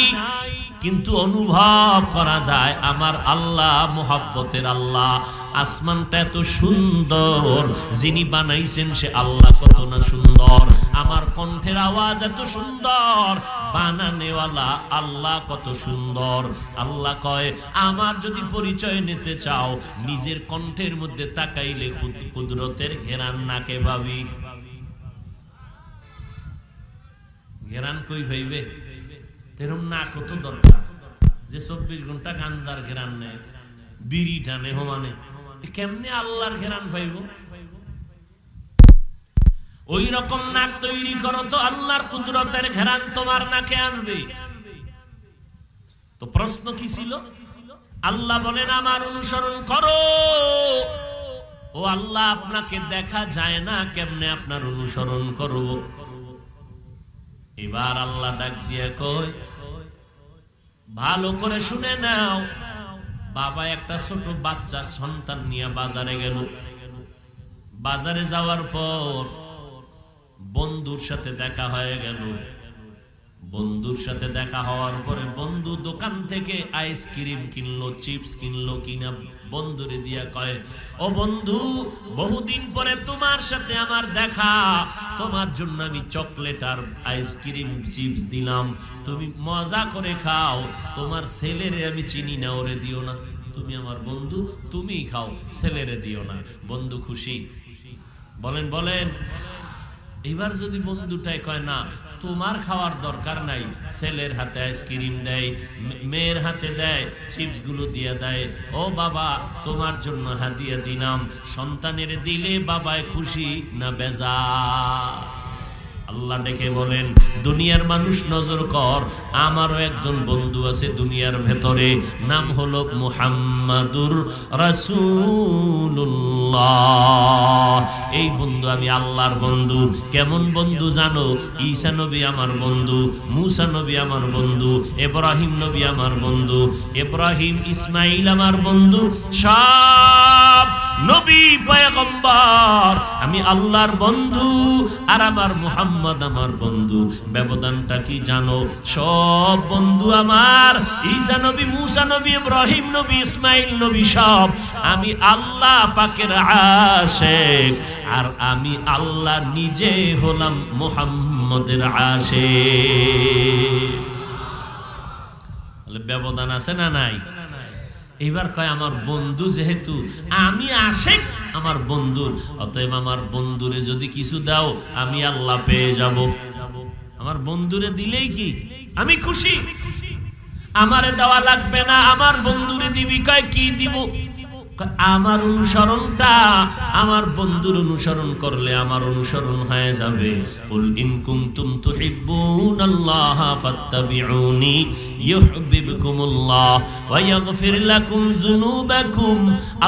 কিন্তু অনুভব করা যায় আমার আল্লাহ মোহাব্বতের আল্লাহ। আসমানটা এত সুন্দর, যিনি বানাইছেন সে আল্লাহ কত না সুন্দর। আমার কণ্ঠের আওয়াজ এত সুন্দর, বানানেওয়ালা আল্লাহ কত সুন্দর। আল্লাহ কয় আমার যদি পরিচয় নিতে চাও নিজের কণ্ঠের মধ্যে তাকাইলে কুদরতের ঘেরান নাকে ভাবি। ঘেরান কই ভাইবে? তেরম না কত দরকার যে 24 ঘন্টা গাঞ্জার ঘেরান নেয়, বিড়ি টানে হোমানে, কেমনে আল্লাহর ঘেরান পাইব? ওই রকম নাক তৈরি করো তো আল্লাহর কুদরতের ঘেরান তোমার নাকে আসবে। তো প্রশ্ন কি ছিল? আল্লাহ বলেন আমার অনুসরণ করো। ও আল্লাহ আপনাকে দেখা যায় না, কেমনে আপনার অনুসরণ করব? এবার আল্লাহ ডাক দিয়ে কয় ভালো করে শুনে নাও। বাবা একটা ছোট বাচ্চা সন্তান নিয়ে বাজারে গেল। বাজারে যাওয়ার পর বন্ধুর সাথে দেখা হয়ে গেল। বন্ধুর সাথে দেখা হওয়ার পরে বন্ধু দোকান থেকে আইসক্রিম কিনলো, চিপস কিনলো, কিনা বন্ধুরে দিয়া কয় ও বন্ধু বহুদিন পরে তোমার সাথে আমার দেখা, তোমার জন্য আমি চকলেট আর আইসক্রিম চিপস দিলাম, তুমি মজা করে খাও। তোমার ছেলেরে আমি চিনি না, ওরে দিও না, তুমি আমার বন্ধু, তুমিই খাও, ছেলেরে দিও না। বন্ধু খুশি? বলেন বলেন। এবার যদি বন্ধুটাই কয় না তোমার খাওয়ার দরকার নাই, ছেলের হাতে আইসক্রিম দেয়, মেয়ের হাতে দেয়, চিপস গুলো দিয়ে দেয়, ও বাবা তোমার জন্য হাদিয়া দিলাম, সন্তানের দিলে বাবায় খুশি না বেজার? আল্লাহ ডেকে বলেন দুনিয়ার মানুষ নজর কর, আমারও একজন বন্ধু আছে দুনিয়ার ভেতরে, নাম হলো মুহাম্মাদুর রাসূলুল্লাহ। এই বন্ধু আমি আল্লাহর বন্ধু। কেমন বন্ধু জানো? ঈসা নবী আমার বন্ধু, মুসা নবী আমার বন্ধু, ইব্রাহিম নবী আমার বন্ধু, ইব্রাহিম ইসমাইল আমার বন্ধু, সব নবী পয়গম্বর আমি আল্লাহর বন্ধু, আর আমার মুহাম্মদ আমার বন্ধু। ব্যবধানটা কি জানো? সব বন্ধু আমার, ঈসা নবী, মুসা নবী, ইব্রাহিম নবী, ইসমাইল নবী, সব আমি আল্লাহ পাকের আশিক, আর আমি আল্লাহ নিজে হলাম মুহাম্মদের আশিক। ব্যবধান আছে না নাই? এবার কয় আমার বন্ধু যেহেতু আমি আশিক আমার বন্ধুর, অতএব আমার বন্ধুরে যদি কিছু দাও আমি আল্লাহ পেয়ে যাব। আমার বন্ধুরে দিলেই কি আমি খুশি, আমারে দেওয়া লাগবে না, আমার বন্ধুরে দিবি। কয় কি দিব? আমার অনুসরণটা আমার বন্ধুর অনুসরণ করলে আমার অনুসরণ হয়ে যাবে। কুল ইন কুনতুম তুহিব্বুনাল্লাহ ফাত্তাবিউনি ইউহিব্বুকুমুল্লাহ ওয়া ইয়াগফির লাকুম যুনুবাকুম।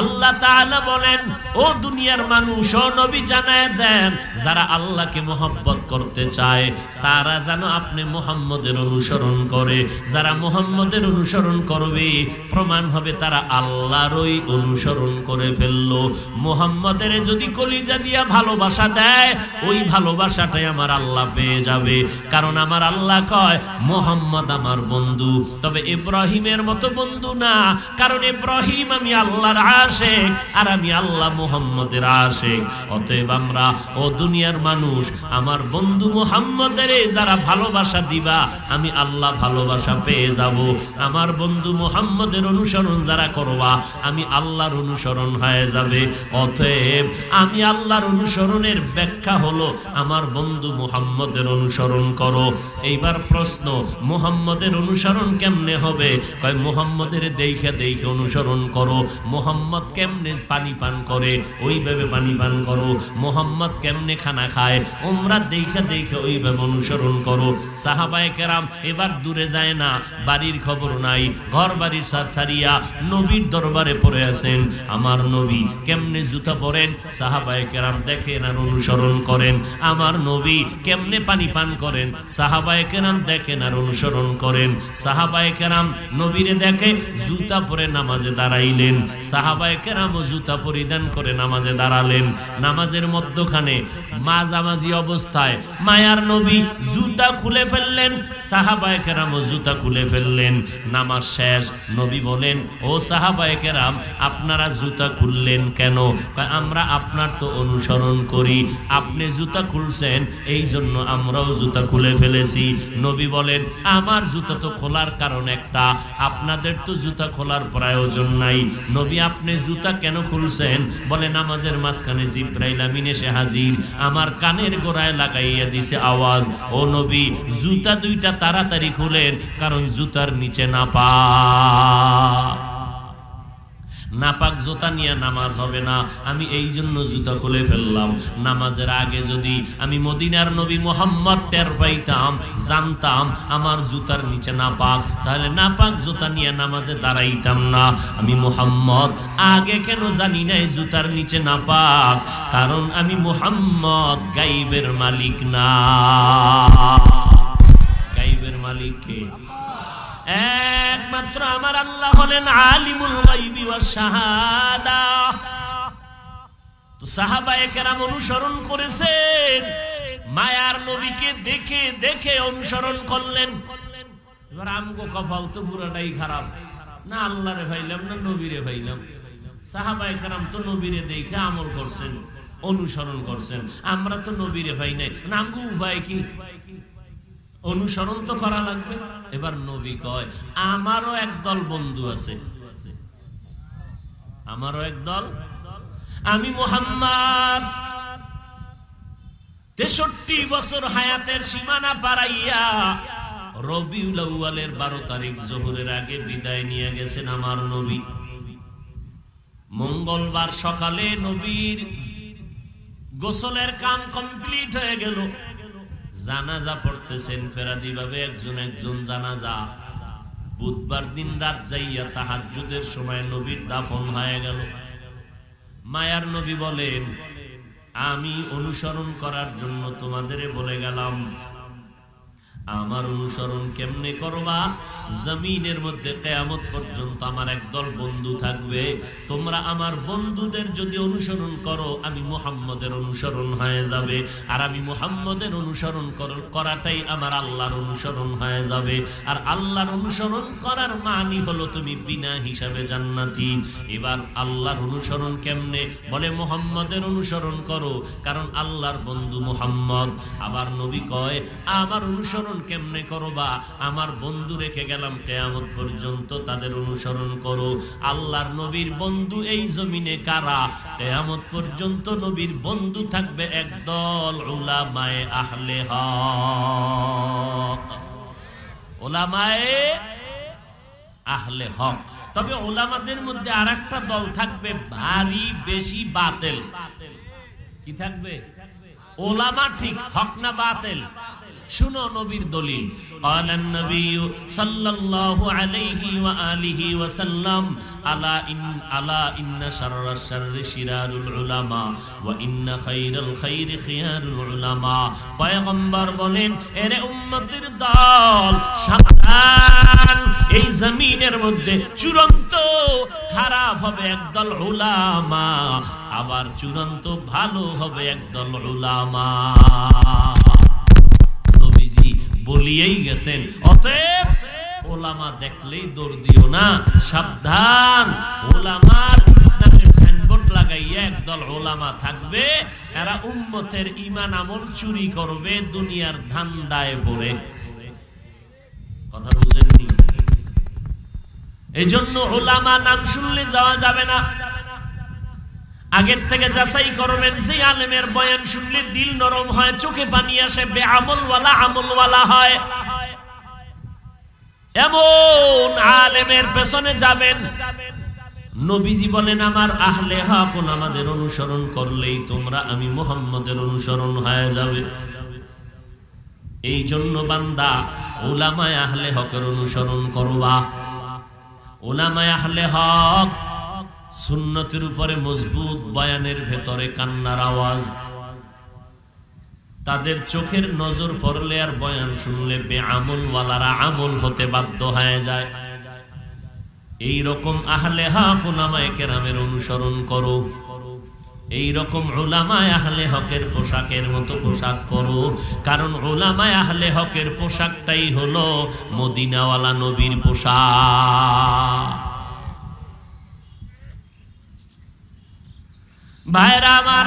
আল্লাহ তাআলা বলেন, ও দুনিয়ার মানুষ, ও নবী জানায় দেন, যারা আল্লাহকে মহব্বত করতে চায় তারা যেন আপনি মুহাম্মদের অনুসরণ করে। যারা মুহাম্মদের অনুসরণ করবে প্রমাণ হবে তারা আল্লাহরই অনুসরণ করে ফেললো। মুহাম্মদের যদি কলিজা দিয়া ভালোবাসা দেয়, ওই ভালোবাসাটাই আমার আল্লাহ পেয়ে যাবে। কারণ আমার আল্লাহ কয় মুহাম্মদ আমার বন্ধু, তবে ইব্রাহিমের মতো বন্ধু না। কারণ ইব্রাহিম আমি আল্লাহর আশিক আর আমি আল্লাহ মুহাম্মদের আশিক। অতএব আমরা, ও দুনিয়ার মানুষ, আমার বন্ধু মুহাম্মদের যারা ভালোবাসা দিবা আমি আল্লাহ ভালোবাসা পেয়ে যাব। আমার বন্ধু মুহাম্মদের অনুসরণ যারা করবা আমি আল্লাহর অনুসরণ হয়ে যাবে। অতএব আমি আল্লাহর অনুসরণের ব্যাখ্যা হলো আমার বন্ধু মুহাম্মদের অনুসরণ করো। এইবার প্রশ্ন, মুহাম্মদের অনুসরণ কেমনে হবে? কয় মুহাম্মদের দেখে দেখে অনুসরণ করো। মুহাম্মদ কেমনে পানি পান করে ওইভাবে পানি পান করো। মুহাম্মদ কেমনে খানা খায় উমরা দেখে দেখে ওইভাবে অনুসরণ করো। সাহাবায়ে কেরাম এবার দূরে যায় না, বাড়ির খবর নাই, ঘর বাড়ির সারিয়া নবীর দরবারে পড়ে আছেন। আমার নবী কেমনে জুতা পরেন সাহাবায়ে কেরাম দেখেন আর অনুসরণ করেন। আমার নবী কেমনে পানি পান করেন সাহাবায়ে কেরাম দেখেন আর অনুসরণ করেন। সাহাবায়ে কেরাম নবীরে দেখে জুতা পরে নামাজে দাঁড়াইলেন, সাহাবায়ে কেরামও জুতা পরিধান করে নামাজে দাঁড়ালেন। নামাজের মধ্যখানে মাঝামাঝি অবস্থায় মায়ার নবী জুতা খুলে ফেললেন, সাহাবায়ে কেরামও জুতা খুলে ফেললেন। নামাজ শেষ, নবী বলেন, ও সাহাবায়ে কেরাম আপনারা জুতা খুললেন কেন? আমরা আপনার তো অনুসরণ করি, আপনি জুতা খুলছেন এই জন্য আমরাও জুতা খুলে ফেলেছি। নবী বলেন, আমার জুতা তো খোলার কারণ একটা, আপনাদের তো জুতা খোলার প্রয়োজন নাই। নবী আপনি জুতা কেন খুলছেন? বলে নামাজের মাঝখানে জিবরাইল আমিন এসে হাজির, আমার কানের গোড়ায় লাগাইয়া দিছে আওয়াজ, ও নবী জুতা দুইটা তাড়াতাড়ি খুলেন, কারণ জুতার নিচে নাপাক জুতা নিয়ে নামাজ হবে না। আমি এই জন্য জুতা খুলে ফেললাম। নামাজের আগে যদি আমি মদিনার নবী মুহাম্মদ টের পাইতাম, জানতাম আমার জুতার নিচে নাপাক, তাহলে নাপাক জুতা নিয়ে নামাজে দাঁড়াইতাম না। আমি মুহাম্মদ আগে কেন জানি নাই জুতার নিচে নাপাক? কারণ আমি মুহাম্মদ গাইবের মালিক না। গাইবের মালিক কে? একমাত্র আমার আল্লাহ হলেন আলিমুল গায়বি ওয়াস শাহাদা। তো সাহাবায়ে কেরাম অনুসরণ করেছেন, মায়ার নবীকে দেখে দেখে অনুসরণ করলেন। এবার আমগো কপাল তো পুরাটাই খারাপ, না আল্লাহরে ভাইলাম না নবীরে ভাইলাম। সাহাবায়ে কেরাম তো নবীরে দেখে আমল করছেন, অনুসরণ করছেন, আমরা তো নবীরে ভাই নাই। আমগো উপায় কি? অনুসরণ তো করা লাগবে। এবার নবী কয়, আমারও একদল বন্ধু আছে, আমারও একদল, আমি মুহাম্মদ 63 বছর হায়াতের সীমানা পারাইয়া রবিউল আউয়ালের 12 তারিখ জোহরের আগে বিদায় নিয়ে গেছেন আমার নবী। মঙ্গলবার সকালে নবীর গোসলের কাম কমপ্লিট হয়ে গেল। জানাজা পড়তেছেন ফেরাদি ভাবে একজন একজন জানাজা। বুধবার দিন রাত যাইয়া তাহাজ্জুদের সময় নবীর দাফন হয়ে গেল। মায়ার নবী বলেন, আমি অনুসরণ করার জন্য তোমাদের বলে গেলাম, আমার অনুসরণ কেমনে করবা? জমিনের মধ্যে কিয়ামত পর্যন্ত আমার একদল বন্ধু থাকবে, তোমরা আমার বন্ধুদের যদি অনুসরণ করো আমি মুহাম্মদের অনুসরণ হয়ে যাবে। আর আমি মুহাম্মদের অনুসরণ করাটাই আমার আল্লাহর অনুসরণ হয়ে যাবে। আর আল্লাহর অনুসরণ করার মানি হলো তুমি বিনা হিসাবে জান্নাতি। এবার আল্লাহর অনুসরণ কেমনে? বলে মুহাম্মদের অনুসরণ করো, কারণ আল্লাহর বন্ধু মুহাম্মদ। আবার নবী কয়, আমার অনুসরণ কেমনে করবা? আমার বন্ধু রেখে গেলাম কিয়ামত পর্যন্ত, তাদের অনুসরণ করো। আল্লাহর নবীর বন্ধু এই জমিনে কারা? কিয়ামত পর্যন্ত নবীর বন্ধু থাকবে একদল উলামায়ে আহলে হক। উলামায়ে আহলে হক। তবে উলামাদের মধ্যে আরেকটা দল থাকবে ভারী বেশি বাতিল। কি থাকবে? উলামা ঠিক, হক না বাতিল? শুনো নবীর দলিল। قال النبي صلى الله عليه وآله وسلم ألا إن شر الشر شرار العلماء وإن خير الخير خيار العلماء। পয়গম্বর বলেন, এরে উম্মতের দল সাবধান, এই জমিনের মধ্যে চূড়ান্ত খারাপ হবে একদল উলামা, আবার চূড়ান্ত ভালো হবে একদল উলামা। বলিয়েই গেছেন, অতএব ওলামা দেখলেই দৌড় দিও না, সাবধান। ওলামার ইসলামের সাইনবোর্ড লাগাইয়া একদল ওলামা থাকবে, এরা উম্মতের ঈমান আমল চুরি করবে দুনিয়ার ধান্দায় পড়ে। কথা বুঝেননি? এজন্য ওলামা নাম শুনলে যাওয়া যাবে না। আগের থেকে যাচাই করবেন, যে আলেমের বয়ান শুনলে দিল নরম হয়, চোখে পানি আসে, বেআমলওয়ালা আমলওয়ালা হয়, এমন আলেমের পেছনে যাবেন। নবীজি বলেন, আমার আহলে হক আমাদের অনুসরণ করলেই তোমরা আমি মুহাম্মদের অনুসরণ হয়ে যাবে। এই জন্য বান্দা উলামায়ে আহলে হকের অনুসরণ করবা। উলামায়ে আহলে হক সুন্নতের উপরে মজবুত, বয়ানের ভেতরে কান্নার আওয়াজ। তাদের চোখের নজর পড়লে আর বয়ান শুনলে বেআমল ওয়ালারা আমল হতে বাধ্য হয়ে যায়। এই রকম আহলে হক উলামায়ে কেরামের অনুসরণ করো। এই রকম উলামায়ে আহলে হকের পোশাকের মতো পোশাক পরো, কারণ উলামায়ে আহলে হকের পোশাকটাই হলো মদিনাওয়ালা নবীর পোশাক। ভাইরা আমার,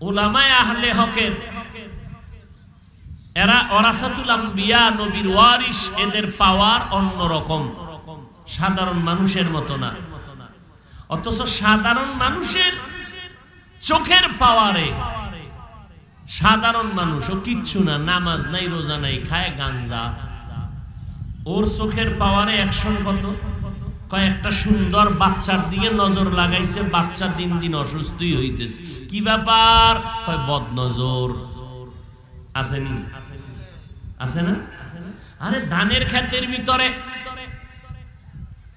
উলামায়ে আহলে হকের এরা ওয়ারাসাতুল আম্বিয়া, নবীর ওয়ারিস, এদের পাওয়ার অন্যরকম, সাধারণ মানুষের মতো না। অথচ সাধারণ মানুষের চোখের পাওয়ারে সাধারণ মানুষও কিচ্ছু না, নামাজ নাই, রোজা নাই, খায় গাঞ্জা, ওর চোখের পাওয়ারে অ্যাকশন কত। কয়েকটা সুন্দর বাচ্চার দিকে নজর লাগাইছে, বাচ্চা দিন দিন অসুস্থই হইতেছে। কি ব্যাপার? কয় বদনজর। আসেনি? আছে না? আরে ধানের ক্ষেতের ভিতরে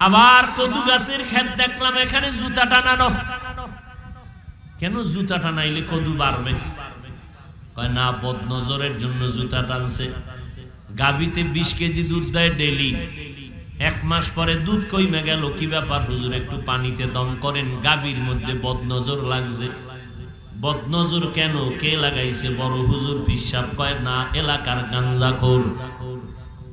আবার কদু গাছের ক্ষেত দেখলাম, এখানে জুতা টানানো। কেন জুতা টানাইলে কদু বাড়বে? কয় না, বদনজরের জন্য জুতা টানছে। গাবিতে 20 কেজি দুধ দেয় ডেলি, 1 মাস পরে দুধ কইমে গেল। কি ব্যাপার হুজুর? একটু পানিতে দম করেন, গাবির মধ্যে বদনজর লাগছে। বদনজর কেন? কে লাগাইছে? বড় হুজুর পিসাব। কয় না, এলাকার গাঞ্জাখোর।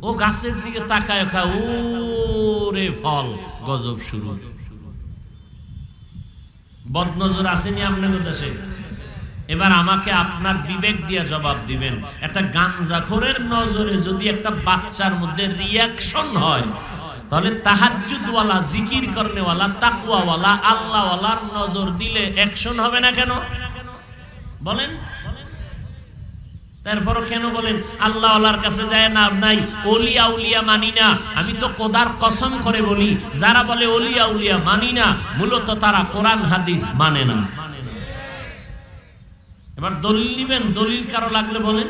ও গাছের দিকে তাকায়, ওরে ফল, গজব শুরু। বদনজর আসেনি আপনার দেশে? এবার আমাকে আপনার বিবেক দিয়ে জবাব দিবেন, একটা গাঞ্জাখোরের নজরে যদি একটা বাচ্চার মধ্যে রিয়াকশন হয়, তাহলে তাহাজ্জুদওয়ালা, জিকির করনেওয়ালা, তাকওয়াওয়ালা, আল্লাহওয়ালার নজর দিলে অ্যাকশন হবে না কেন বলেন? তারপরও কেন বলেন আল্লাহওয়ালার কাছে যায় না? নাই, ওলিয়া উলিয়া মানি না। আমি তো খোদার কসম করে বলি, যারা বলে ওলিয়া উলিয়া মানি না, মূলত তারা কোরআন হাদিস মানে না। এবার দলিল নিবেন, দলিল কারো লাগলে বলেন।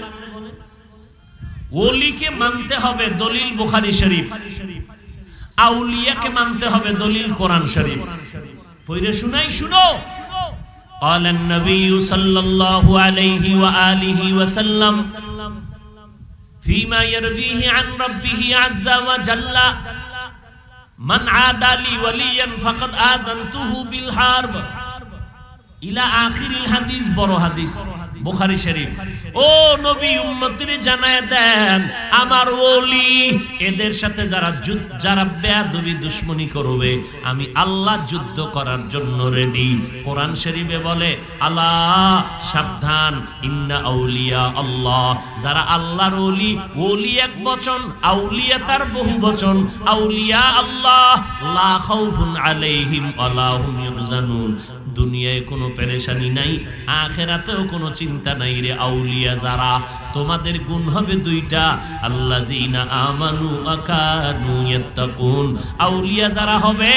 ওলিকে মানতে হবে দলিল বুখারী শরীফ, আউলিয়াকে মানতে হবে দলিল কোরআন শরীফ। পড়ে শুনাই, শুনো। قال النبي صلى الله عليه وآله وسلم فيما يرويه عن ربه عز وجل من عادى لي وليا فقد آذنته بالحرب ইলা আখিরিল হাদিস। বড় হাদিস, বুখারী শরীফ। ও নবী, উম্মতরে জানায় দেন, আমার ওলি এদের সাথে যারা বেয়াদবি দুশমনি করবে, আমি আল্লাহ যুদ্ধ করার জন্য রেডি। কোরআন শরীফে বলে, আলা সাবধান, ইন্না আউলিয়া আল্লাহ, যারা আল্লাহর ওলি। ওলি এক বচন, আউলিয়া তার বহু বচন। আউলিয়া আল্লাহ লা খাউফুন আলাইহিম ওয়া লা হুম ইয়াহজানুন, দুনিয়ায় কোনো পেরেশানি নাই, আখিরাতেও কোনো চিন্তা নাই রে আউলিয়া যারা, তোমাদের গুণ হবে দুইটা, আল্লাযীনা আমানু ওয়া কানু ইয়াত্তাকুন। আউলিয়া যারা হবে,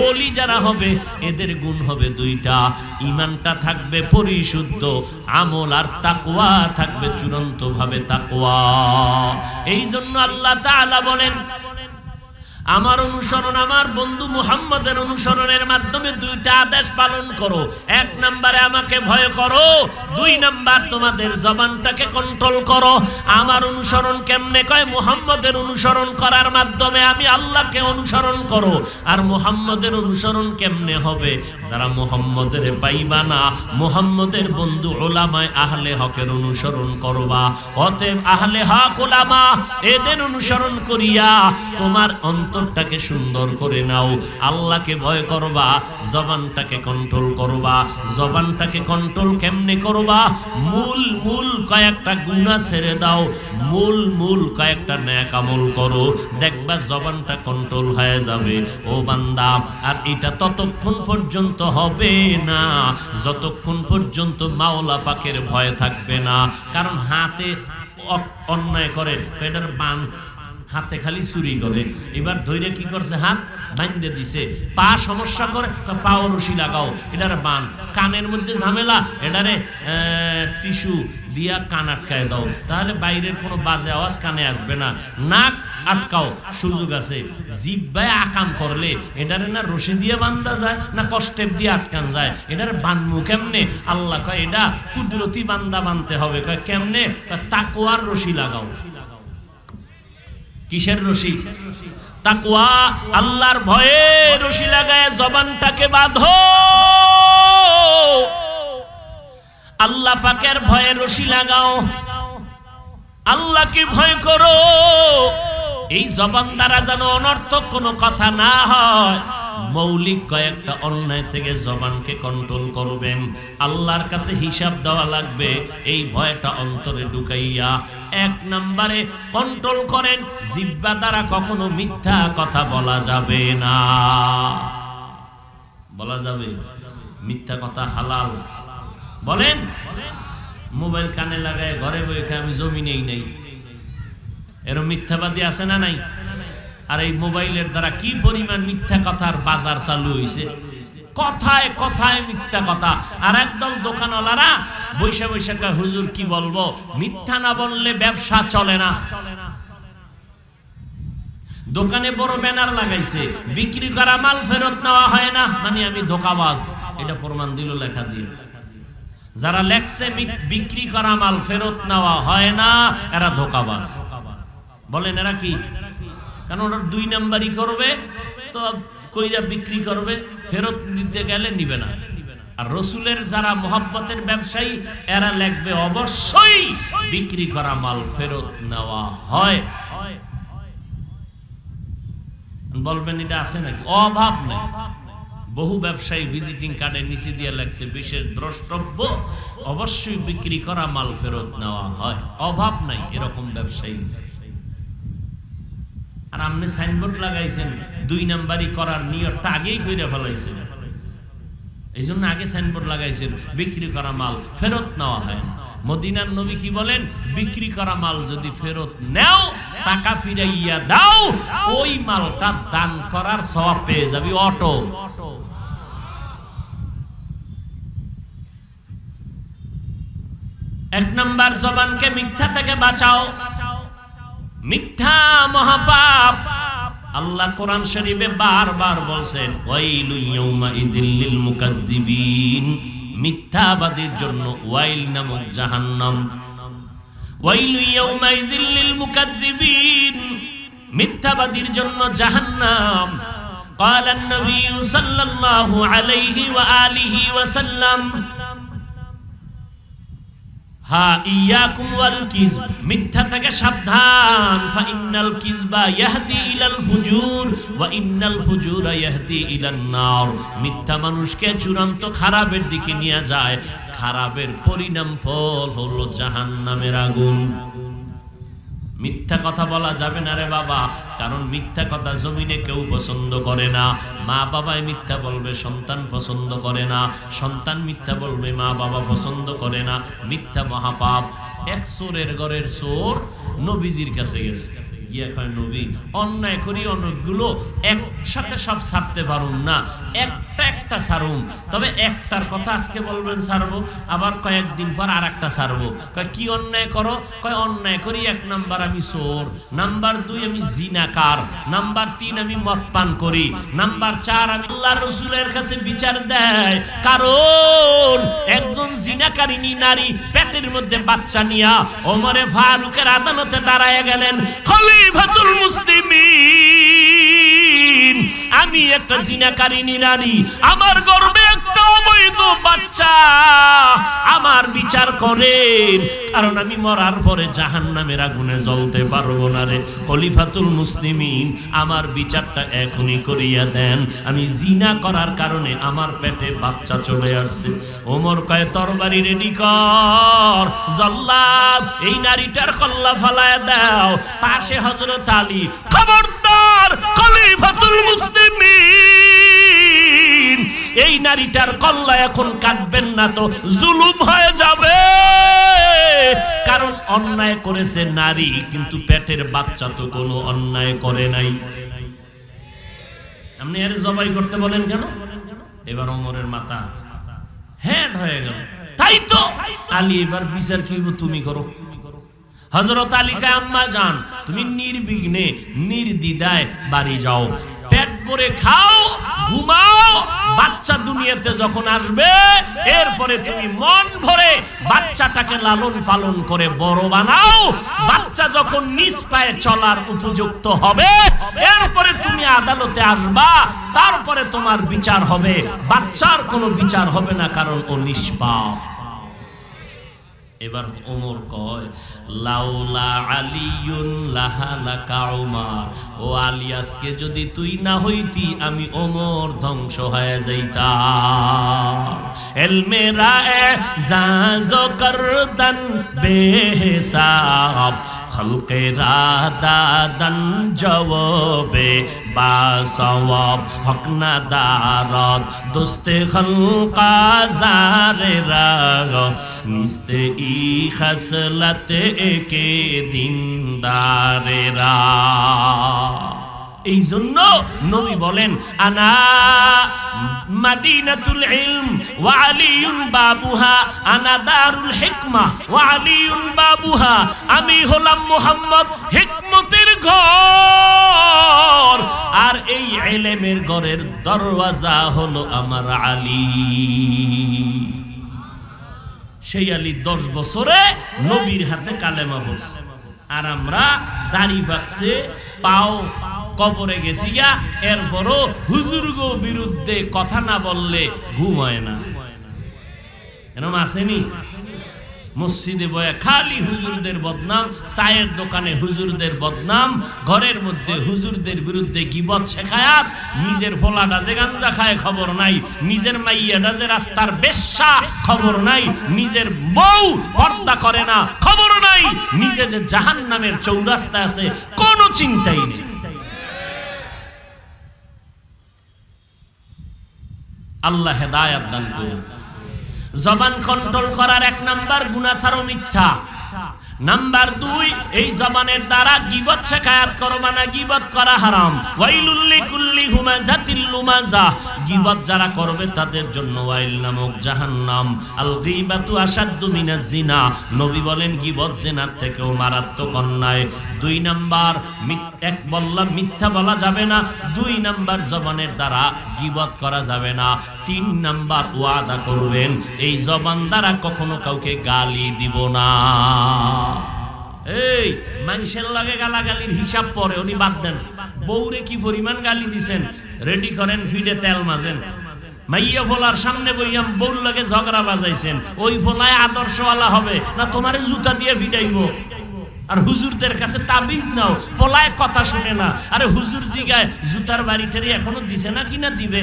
ওলি যারা হবে, এদের গুণ হবে দুইটা, ঈমানটা থাকবে পরিশুদ্ধ, আমল আর তাকওয়া থাকবে চূড়ান্ত ভাবে তাকওয়া। এই জন্য আল্লাহ তাআলা বলেন, আমার অনুসরণ, আমার বন্ধু মুহাম্মদের অনুসরণের মাধ্যমে দুইটা আদেশ পালন করো। এক নম্বরে আমাকে ভয় করো, দুই নাম্বার তোমাদের জবানটাকে কন্ট্রোল করো। আমার অনুসরণ কেমনে কয়? মুহাম্মদের অনুসরণ করার মাধ্যমে, আমি আল্লাহকে অনুসরণ করো। আর মুহাম্মদের অনুসরণ কেমনে হবে? যারা মুহাম্মদের পাইবা না, মুহাম্মদের বন্ধু উলামায়ে আহলে হকের অনুসরণ করবা। অতএব আহলে হক উলামা এদের অনুসরণ করিয়া তোমার অন্তরটাকে সুন্দর করে নাও, আল্লাহকে ভয় করবা, জবানটাকে কন্ট্রোল করবা। জবানটাকে কন্ট্রোল কেমনে করবা? মূল কয়েকটা গুনাহ ছেড়ে দাও, মূল কয়েকটা নেক আমল করো, দেখবা জবানটা কন্ট্রোল হয়ে যাবে ও বান্দা। আর এটা ততক্ষণ পর্যন্ত হবে না যতক্ষণ পর্যন্ত মাওলা পাকের ভয় থাকবে না। কারণ হাতে অন্যায় করে, এটার বান, হাতে খালি চুরি করে, এবার ধৈর্য কি করছে? হাত বাঁধে দিছে। পা সমস্যা করে, পাও রশি লাগাও, এটার বান। কানের মধ্যে ঝামেলা, এটারে টিস্যু দিয়া কান আটকায় দাও, তাহলে বাইরের কোনো বাজে আওয়াজ কানে আসবে না। নাক আটকাও, সুযোগ আছে। জিহ্বায় আকাম করলে এটারে না রশি দিয়ে বান্ধা যায়, না কষ্টেপ দিয়ে আটকান যায়, এটার বানমু কেমনে? আল্লাহ কয় এটা কুদরতি বান্দা বানতে হবে। কয় কেমনে? তাকওয়ার রশি লাগাও। কিসের রশি? তাকওয়া, আল্লাহর ভয়ে রশি লাগায় জবানটাকে বাঁধো। আল্লাহ পাকের ভয়ে রশি লাগাও, আল্লাহকে ভয় করো। এই জবান দ্বারা যেন অনর্থক কোনো কথা না হয়। মৌলিক কয়েকটা অন্যায় থেকে জবানকে কন্ট্রোল করবেন, আল্লাহর কাছে হিসাব দেওয়া লাগবে। এই ভয়টা অন্তরে ঢুকাইয়া এক নম্বরে কন্ট্রোল করেন, জিহ্বা দ্বারা কখনো মিথ্যা কথা বলা যাবে না। বলা যাবে? মিথ্যা কথা হালাল। বলেন, মোবাইল কানে লাগায় ঘরে বসে আমি জমিনেই নাই, এরকম মিথ্যাবাদী আছে না নাই? আর এই মোবাইলের দ্বারা কি পরিমাণ মিথ্যা কথার বাজার চালু হয়েছে, কথায় কথায় মিথ্যা কথা। আর একদল দোকানওয়ালারা বৈশা বৈশাখা, হুজুর কি বলবো, মিথ্যা না বললে ব্যবসা চলে না। দোকানে বড় ব্যানার লাগাইছে, বিক্রি করা মাল ফেরত নেওয়া হয় না, মানে আমি ধোঁকাবাজ। এটা প্রমাণ দিল লেখা দিয়ে। যারা লেখছে বিক্রি করা মাল ফেরত নেওয়া হয় না, এরা ধোঁকাবাজ। বলেন এরা কি? কারণ ওরা দুই নাম্বারই করবে, তো কইরা বিক্রি করবে, ফেরত দিতে গেলে নিবে না। আর রসুলের যারা মোহাব্বতের ব্যবসায়ী, এরা লিখবে অবশ্যই বিক্রি করা মাল ফেরত নেওয়া হয়। বলবেন এটা আছে নাকি? অভাব নেই। বহু ব্যবসায়ী ভিজিটিং কার্ডের নিচে দিয়ে লেখছে বিশেষ দ্রষ্টব্য, অবশ্যই বিক্রি করা মাল ফেরত নেওয়া হয়। অভাব নাই এরকম ব্যবসায়ী। আর আপনি সাইনবোর্ড লাগাইছেন, দুই নাম্বারই করার নিয়তটা আগেই কইরা ফেলাইছেন। এই জন্য আগে সাইনবোর্ড লাগাইছেন, বিক্রি করা মাল ফেরত নেওয়া হয় না। মদিনার নবী কি বলেন? বিক্রি করা মাল যদি ফেরত নেও, টাকা ফিরাইয়া দাও, ওই মালটা দান করার সওয়াব পেয়ে যাবি অটো। এক নাম্বার, জবানকে মিথ্যা থেকে বাঁচাও। মিথ্যা মহাপাপ। আল্লাহ কোরআন শরীফে বারবার বলছেন, ওয়াইলু ইয়াউমা ইযিল লিল মুকাজ্জিবিন। মিথ্যাবাদীর জন্য ওয়াইল নামক জাহান্নাম। ওয়াইলু ইয়াউমা ইযিল লিল মুকাজ্জিবিন, মিথ্যাবাদীর জন্য জাহান্নাম। ক্বালা an-নবী সাল্লাল্লাহু আলাইহি ওয়া আলিহি ওয়া সাল্লাম, হা ইয়াকুম ওয়াল কিযব, মিথ্যা থেকে সাবধান। ফা ইন্নাল কিযবা ইয়াহদি ইলাল ফুজুর ওয়া ইন্নাল ফুজুরা ইয়াহদি ইলান নার। মিথ্যা মানুষকে চূড়ান্ত খারাপের দিকে নিয়ে যায়, খারাপের পরিণাম ফল হলো জাহান্নামের আগুন। মিথ্যা কথা বলা যাবে না রে বাবা, কারণ মিথ্যা কথা জমিনে কেউ পছন্দ করে না। মা বাবাই মিথ্যা বলবে, সন্তান পছন্দ করে না। সন্তান মিথ্যা বলবে, মা বাবা পছন্দ করে না। মিথ্যা মহাপাপ। এক চোরের ঘরের চোর নবীজির কাছে গেছে, গিয়া কয় নবী, অন্যায় করি অনেকগুলো, একসাথে সব ছাড়তে পারুম না, একটা একটা ছাড়ুম, তবে একটার কথা আজকে বলবেন ছাড়বো, আবার কয়েকদিন পর আর একটা ছাড়বো। কয় কি অন্যায় করো? কয় অন্যায় করি, 1 নাম্বার আমি চোর, নাম্বার 2 আমি জিনাকার, নাম্বার 3 আমি মদ পান করি, নাম্বার 4 আমি আল্লাহর রাসূলের কাছে বিচার দেয়, কারণ একজন জিনাকারিনী নারী পেটের মধ্যে বাচ্চা নিয়া ওমরে ফারুকের আদালতে দাঁড়ায় গেলেন, খলিফাতুল মুসলিমিন, আমি একটা জিনাকারিনী নারী, আমার গর্ভে একটা অবৈধ বাচ্চা, আমার বিচার করেন, কারণ আমি মরার পরে জাহান্নামের আগুনে জ্বলতে পারবো না রে। খলিফাতুল মুসলিমিন, আমার বিচারটা এখনই করিয়া দেন, আমি জিনা করার কারণে আমার পেটে বাচ্চা চলে আসছে। ওমর কয় তরবারি রেডি কর, জল্লাদ এই নারীটার কল্লা ফালায় দাও। পাশে হযরত আলী, খবরদার খলিফাতুল মুসলিমিন, এই নারীটার কল্লা এখন কাটবেন না তো জুলুম হয়ে যাবে, কারণ অন্যায় করেছে নারী, কিন্তু পেটের বাচ্চা তো কোনো অন্যায় করে নাই। আপনি এর জবাই করতে বলেন কেন? এবার ওমরের মাথা হ্যাঁ হয়ে গেল, তাই তো আলী এবার বিচার কি তুমি করো। হযরত আলী কে আম্মা জান, তুমি নির্বিঘ্নে নির্দ্বিধায় বাড়ি যাও, পেট ভরে খাও, ঘুমাও, বাচ্চা দুনিয়াতে যখন আসবে এরপরে তুমি মন ভরে বাচ্চাটাকে লালন পালন করে বড় বানাও। বাচ্চা যখন নিজ পায়ে চলার উপযুক্ত হবে এরপরে তুমি আদালতে আসবা, তারপরে তোমার বিচার হবে। বাচ্চার কোনো বিচার হবে না, কারণ ও নিষ্পাপ। এবার ওমর কয়, লাউলা আলিয়ুন লাহালাকা উমার, ও আলী আজকে যদি তুই না হইতি আমি ওমর ধ্বংস হয়ে যাইতাম। এলমে রায়ে জাজো করদন বেহিসাব, খলকে রাদাদন জওবে বাসওয়াব, হক না দারদ দোস্তে খলকা জারে রাগ, নিস্তে ই খাসলাতে একে দিনদারেরা। এই জন্য নবী বলেন, আনা মাদিনাতুল ইলম ওয়া আলিয়ুন বাবুহা, আনা দারুল হিকমা ওয়া আলিয়ুন বাবুহা, আমি হলাম মুহাম্মদ হিকমতের ঘর, আর এই ইলমের ঘরের দরওয়াজা হলো আমার আলী। সেই আলী 10 বছরে নবীর হাতে কালেমা পড়ছে, আর আমরা দাড়ি পাকছে, পাও কবরে গেছি গা, এরপরও হুজুরগো বিরুদ্ধে কথা না বললে ঘুম হয় না। এরকম আসেনি? মসজিদে বয়ে খালি হুজুরদের বদনাম, চায়ের দোকানে হুজুরদের বদনাম, ঘরের মধ্যে হুজুরদের বিরুদ্ধে গীবত শেখায়াত, নিজের ফোলাটা যে গাঞ্জা খায় খবর নাই, নিজের মাইয়াটা যে রাস্তার বেশ্যা খবর নাই, নিজের বউ পর্দা করে না খবর নাই, নিজে যে জাহান্নামের চৌরাস্তা আছে কোনো চিন্তাই নেই। আল্লাহ হেদায়েত দান করুন। জবান কন্ট্রোল করার 1 নাম্বার গুনাহ ছাড়ো মিথ্যা, নাম্বার 2 এই জবানের দ্বারা গীবত শিকায়াত করবা না, গীবত করা হারাম। ওয়াইলুল লিকুল্লি হুমাযাতিল লুমাযা, গীবত যারা করবে তাদের জন্য ওয়াইল নামক জাহান্নাম। আল গীবাতু আশাদ্দু মিনাজ জিনা, নবী বলেন গীবত জিনার থেকেও মারাত্মক অন্যায়। 2 নাম্বার এক বললাম মিথ্যা বলা যাবে না, 2 নাম্বার জবানের দ্বারা গীবত করা যাবে না। 3 নাম্বার ওয়াদা করবেন এই জবান দ্বারা কখনো কাউকে গালি দিব না। এই মানুষের লাগে গালাগালির হিসাব পরে উনি বাদ দেন, বউরে কি পরিমাণ গালি দিছেন রেডি করেন, ফিডে তেল মাজেন। মাইয়া ফোলার সামনে বইয়াম বউর লাগে ঝগড়া বাজাইছেন, ওই ফোলায় আদর্শওয়ালা হবে না তোমারে জুতা দিয়ে ফিডাইব। আর হুজুরদের কাছে তাবিজ নাও, পোলায় কথা শুনে না। আরে হুজুর জিগায় জুতার বাড়িটারি এখনো দিছে না কিনা দিবে,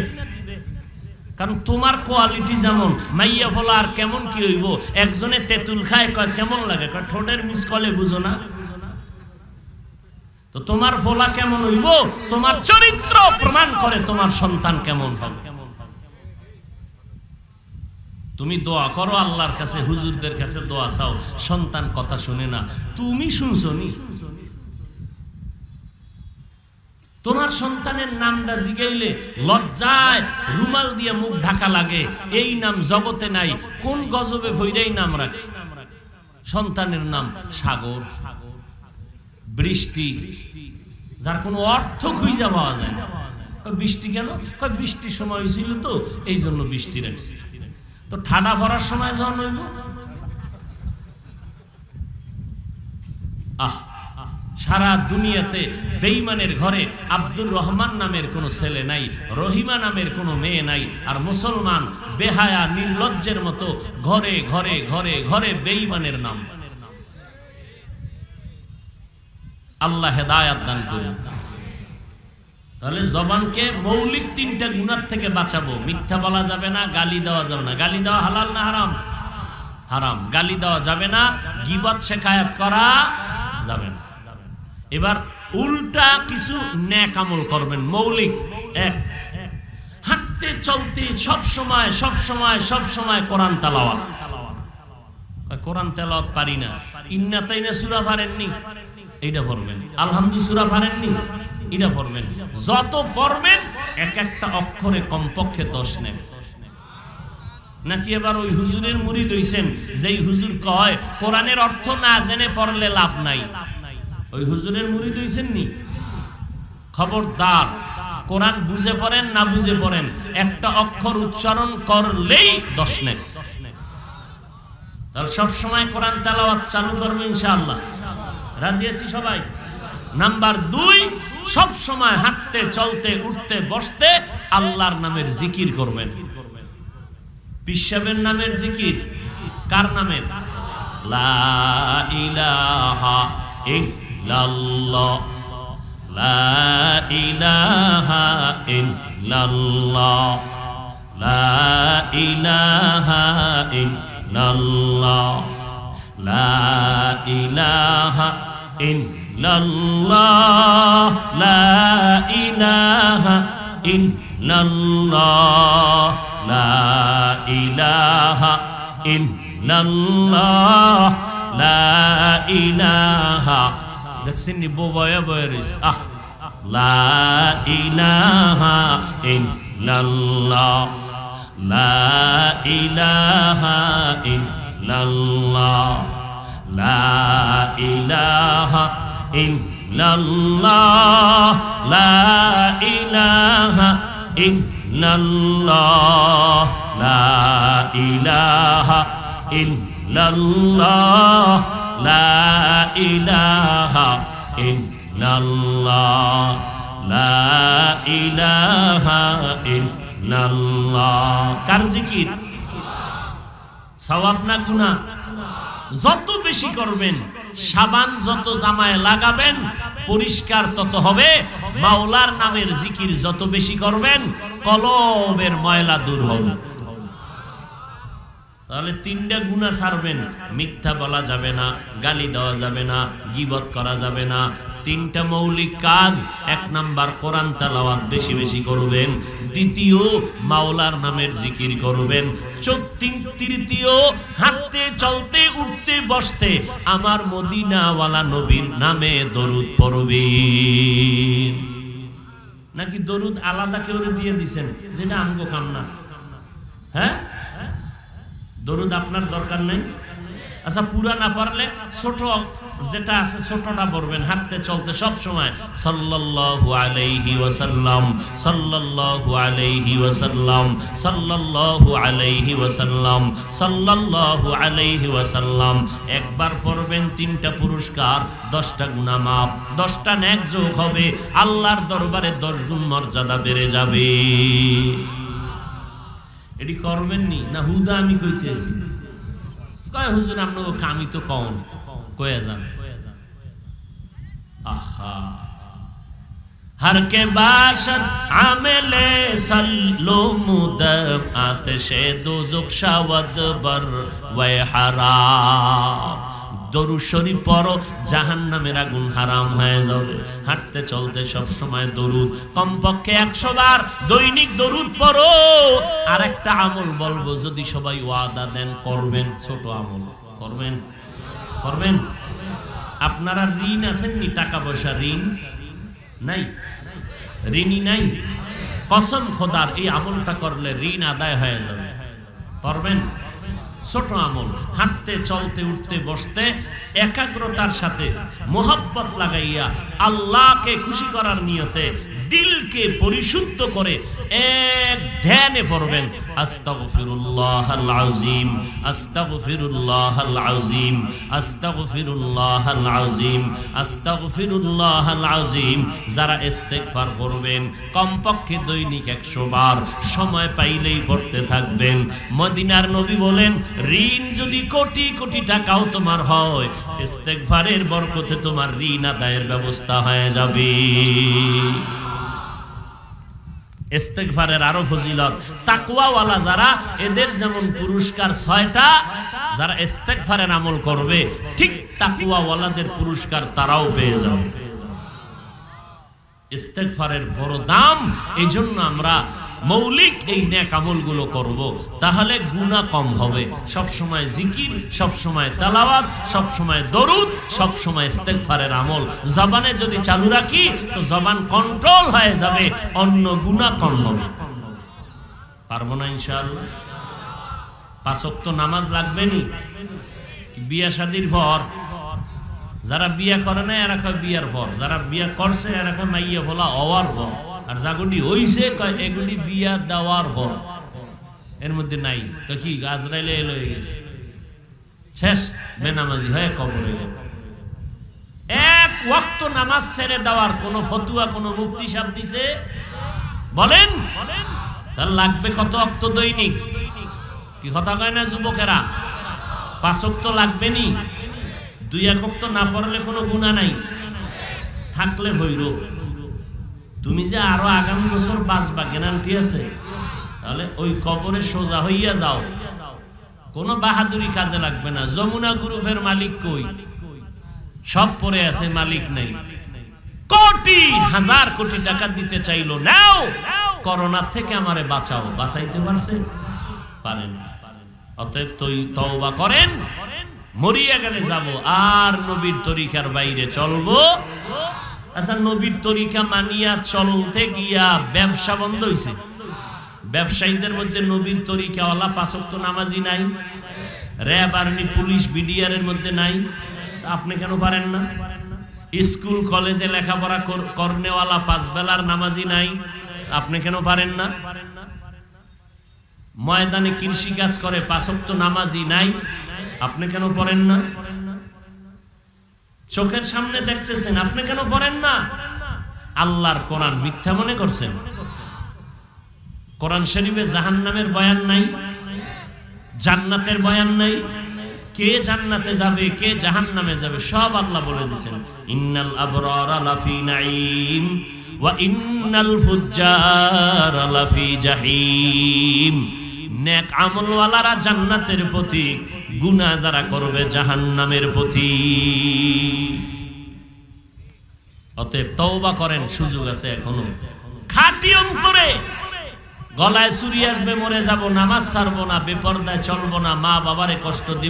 কারণ তোমার কোয়ালিটি যেমন, মাইয়া ফোলা আর কেমন কি হইব। একজনে তেঁতুল খায়, কয় কেমন লাগে, কয় ঠোঁটের মিসকলে বুঝো না। তো তোমার ফলা কেমন হইব, তোমার চরিত্র প্রমাণ করে তোমার সন্তান কেমন হবে। তুমি দোয়া করো আল্লাহর কাছে, হুজুরদের কাছে দোয়া চাও, সন্তান কথা শুনে না, তুমি শুনছো নি? তোমার সন্তানের নামটা জিগাইলে লজ্জায় রুমাল দিয়ে মুখ ঢাকা লাগে, এই নাম জগতে নাই, কোন গজবে ভইরাই নাম রাখছে। সন্তানের নাম সাগর, বৃষ্টি, যার কোনো অর্থ খুঁজে পাওয়া যায় না। বৃষ্টি কেন? বৃষ্টির সময় হয়েছিল তো এই জন্য বৃষ্টি রাখছে। তো ঠাডা ভরার সময় যখন হইব, সারা দুনিয়াতে বেঈমানের ঘরে আব্দুর রহমান নামের কোনো ছেলে নাই, রহিমা নামের কোনো মেয়ে নাই, আর মুসলমান বেহায়া নির্লজ্জের মতো ঘরে ঘরে ঘরে ঘরে বেঈমানের নাম। আল্লাহ হেদায়াত দান করুন। তাহলে জবানকে মৌলিক তিনটা গুনাহ থেকে বাঁচাবো। মিথ্যা বলা যাবে না, গালি দেওয়া যাবে না। গালি দেওয়া হালাল না হারাম? হারাম। গালি দেওয়া যাবে না, গীবত শিকায়াত করা যাবে না। এবার উল্টা কিছু নেক আমল করবেন। মৌলিক এক, হাঁটতে চলতে সব সময় সব সময় সব সময় কোরআন তেলাওয়াত। কোরআন তেলাওয়াত পারি না, ইন্না তাইনা সূরা পারেননি, এইটা পড়বেন। আলহামদুলিল্লাহ সূরা পারেননি, এটা পড়বেন। যত পড়বেন এক একটা অক্ষরে কমপক্ষে 10 নেন। নাকি এবার ওই হুজুরের মুরিদ হইছেন যেই হুজুর কয় কোরআনের অর্থ না জেনে পড়লে লাভ নাই? ওই হুজুরের মুরিদ হইছেন নি? খবরদার, কোরআন বুঝে পড়েন না বুঝে পড়েন, একটা অক্ষর উচ্চারণ করলেই 10 নেন। তাহলে সব সময় কোরআন তেলাওয়াত চালু করবে ইনশাআল্লাহ। রাজি আছি সবাই? নাম্বার 2, সব সময় হাঁটতে চলতে উঠতে বসতে আল্লাহর নামের জিকির করবেন। পিসাবের নামের জিকির। কার নামের? লা ইলাহা ইল্লাল্লাহ, লা ইলাহা ইল্লাল্লাহ, লা ইলাহা ইল্লাল্লাহ, লা ইলাহা ইল্লাল্লাহ, লা ইলাহা ইল্লাল্লাহ, লা ইলাহা ইল্লাল্লাহ, লা ইলাহা। দেখছেন নি বয়া বয়া রইছে। লা ইলাহা ইল্লাল্লাহ, লা ইলাহা ইল্লাল্লাহ, লা ইলাহা ইল্লাল্লাহ, লা ইলাহা ইল্লাল্লাহ, লা ইলাহা ইল্লাল্লাহ, লা ইলাহা ইল্লাল্লাহ, লা ইলাহা ইল্লাল্লাহ। কার জিকির? সওয়াব না গুনাহ? যত বেশি করবেন, সাবান যত জামায় লাগাবেন পরিষ্কার তত হবে। মাওলার নামের জিকির যত বেশি করবেন কলবের ময়লা দূর হবে। তাহলে 3টা গুনাহ ছাড়বেন। মিথ্যা বলা যাবে না, গালি দেওয়া যাবে না, গীবত করা যাবে না। 3টা মৌলিক কাজ। 1 নাম্বার কোরআন তেলাওয়াত বেশি বেশি করবেন। 2য় মাওলার নামের জিকির করবেন। 3য় হাঁটতে চলতে উঠতে বসতে আমার মদিনাওয়ালা নবীর নামে দরুদ পড়বেন। নাকি দরুদ আলাদা কেউ দিয়ে দিছেন যেটা আমগো কাম না? হ্যাঁ, দরুদ আপনার দরকার নেই। আচ্ছা, পুরা না পারলে ছোট যেটা আছে ছোটটা পড়বেন হাঁটতে চলতে সব সময়। সাল্লাল্লাহু আলাইহি ওয়াসাল্লাম, সাল্লাল্লাহু আলাইহি ওয়াসাল্লাম, সাল্লাল্লাহু আলাইহি ওয়াসাল্লাম, সাল্লাল্লাহু আলাইহি ওয়াসাল্লাম। একবার পড়বেন 3টা পুরস্কার, 10টা গুনাহ মাফ, 10টা নেক যোগ হবে, আল্লাহর দরবারে 10 গুণ মর্যাদা বেড়ে যাবে। এটি করবেন নি না হুদা আমি কইতেছি? কয় হুজুর আপনাকে আমি তো কম কয়ে যান। আহা, हर के बाशद आमेले सल्लो मुदब आतिशे दोज़ख शवद बर वे हराम দরুদ শরীফ পড়ো, জাহান্নামের আগুন হারাম হয়ে যাবে। হাঁটতে চলতে সব সময় দরুদ, কমপক্ষে 100 বার দৈনিক দরুদ পড়ো। আর একটা আমল বলবো, যদি সবাই ওয়াদা দেন করবেন, ছোট আমল করবেন, করবেন। আপনারা ঋণ আছেননি? টাকা পয়সা ঋণ নাই? ঋণই নাই? কসম খোদার, এই আমলটা করলে ঋণ আদায় হয়ে যাবে। পারবেন? ছোট আমল, হাঁটতে চলতে উঠতে বসতে একাগ্রতার সাথে মোহাব্বত লাগাইয়া আল্লাহকে খুশি করার নিয়তে দিলকে পরিশুদ্ধ করে এক ধ্যানে পড়বেন, আস্তাগফিরুল্লাহাল আযীম, আস্তাগফিরুল্লাহাল আযীম, আস্তাগফিরুল্লাহাল আযীম, আস্তাগফিরুল্লাহাল আযীম। যারা ইস্তেগফার করবেন কমপক্ষে দৈনিক 100 বার, সময় পাইলেই পড়তে থাকবেন। মদিনার নবী বলেন, ঋণ যদি কোটি কোটি টাকাও তোমার হয়, ইস্তেগফারের বরকতে তোমার ঋণ আদায়ের ব্যবস্থা হয়ে যাবে। ইস্তেগফারের আরো ফজিলত, তাকওয়াওয়ালা যারা, এদের যেমন পুরস্কার 6টা, যারা ইস্তেগফারের আমল করবে ঠিক তাকওয়াওয়ালাদের পুরস্কার তারাও পেয়ে যাবে। ইস্তেগফারের বড় দাম, এই জন্য আমরা মৌলিক এই নেক আমলগুলো করব, তাহলে গুনাহ কম হবে। সব সময় জিকির, সব সময় তেলাওয়াত, সব সময় দরুদ, সব সময় ইস্তেগফারের আমল জবানে যদি চালু রাখি তো জবান কন্ট্রোল হয়ে যাবে, অন্য গুনাহ কম হবে। পারবো না ইনশাআল্লাহ? 5 ওয়াক্ত নামাজ লাগবে নি? বিয়া শাদীর পর, যারা বিয়া করে না এরা কয় বিয়ার পর, যারা বিয়া করছে এরা কয় মাইয়া বলা হওয়ার পর, আর জাগুডি হইছে কয় এগুডি বিয়া দেওয়ার পর। এর মধ্যে নাই কি আজরাইলে এলো হয়ে গেছে, শেষ বেনামাজি হয়ে কবরে গেল। 1 ওয়াক্ত নামাজ ছেড়ে দেওয়ার কোন ফতুয়া কোন মুফতি সাহেব দিছে? বলেন। তার লাগবে কত ওয়াক্ত দৈনিক? কি কথা কয় না যুবকেরা? 5 ওয়াক্ত লাগবে নি? 2-1 ওয়াক্ত না পড়লে কোনো গুনাহ নাই, থাকলে হইর। তুমি যে আরো আগামী বছর বাঁচবা গ্যারান্টি আছে? তাহলে ওই কবরে সোজা হইয়া যাও, কোনো বাহাদুরি কাজে লাগবে না। যমুনা গ্রুপের মালিক কই? সব পড়ে আছে, মালিক নাই। কোটি হাজার কোটি টাকা দিতে চাইলো, নাও করোনা থেকে আমারে বাঁচাও, বাঁচাইতে পারছে? পারেন। অতএব তওবা করেন, মরিয়া গেলে যাব, আর নবীর তরিকার বাইরে চলবো। আচ্ছা, নবীর তরিকা মানিয়া চলতে গিয়া ব্যবসা বন্ধ হইছে। ব্যবসায়ীদের মধ্যে নবীর তরিকাওয়ালা 5 ওয়াক্ত নামাজি নাই, র্যাব আর্মি পুলিশ বিডিআর এর মধ্যে নাই, আপনি কেন পারেন না? স্কুল কলেজে লেখাপড়া করনেওয়ালা 5 বেলার নামাজি নাই, আপনি কেন পারেন না? ময়দানে কৃষি কাজ করে 5 ওয়াক্ত নামাজি নাই, আপনি কেন পড়েন না? চোখের সামনে দেখতেছেন, আপনি কেন পড়েন না? আল্লাহর কোরআন মিথ্যা মনে করছেন? কোরআন শরীফে জাহান্নামের বয়ান নাই, জান্নাতের বয়ান নাই। কে জান্নাতে যাবে, কে জাহান্নামে যাবে সব আল্লাহ বলে দিয়েছেন। ইন্নাল আবরারা লাফি নাঈম ওয়া ইন্নাল ফুজ্জারা লাফি জাহিম। নেক আমলওয়ালারা জান্নাতের পথিক, গুনাহ যারা করবে জাহান্নামের পথিক। অতএব তওবা করেন, সুযোগ আছে এখনো। খাঁটি অন্তরে, গলায় চুরি আসবে মরে যাব, নামাজ ছাড়বো না, বেপরদায় চলবো না, মা বাবারে কষ্ট দিব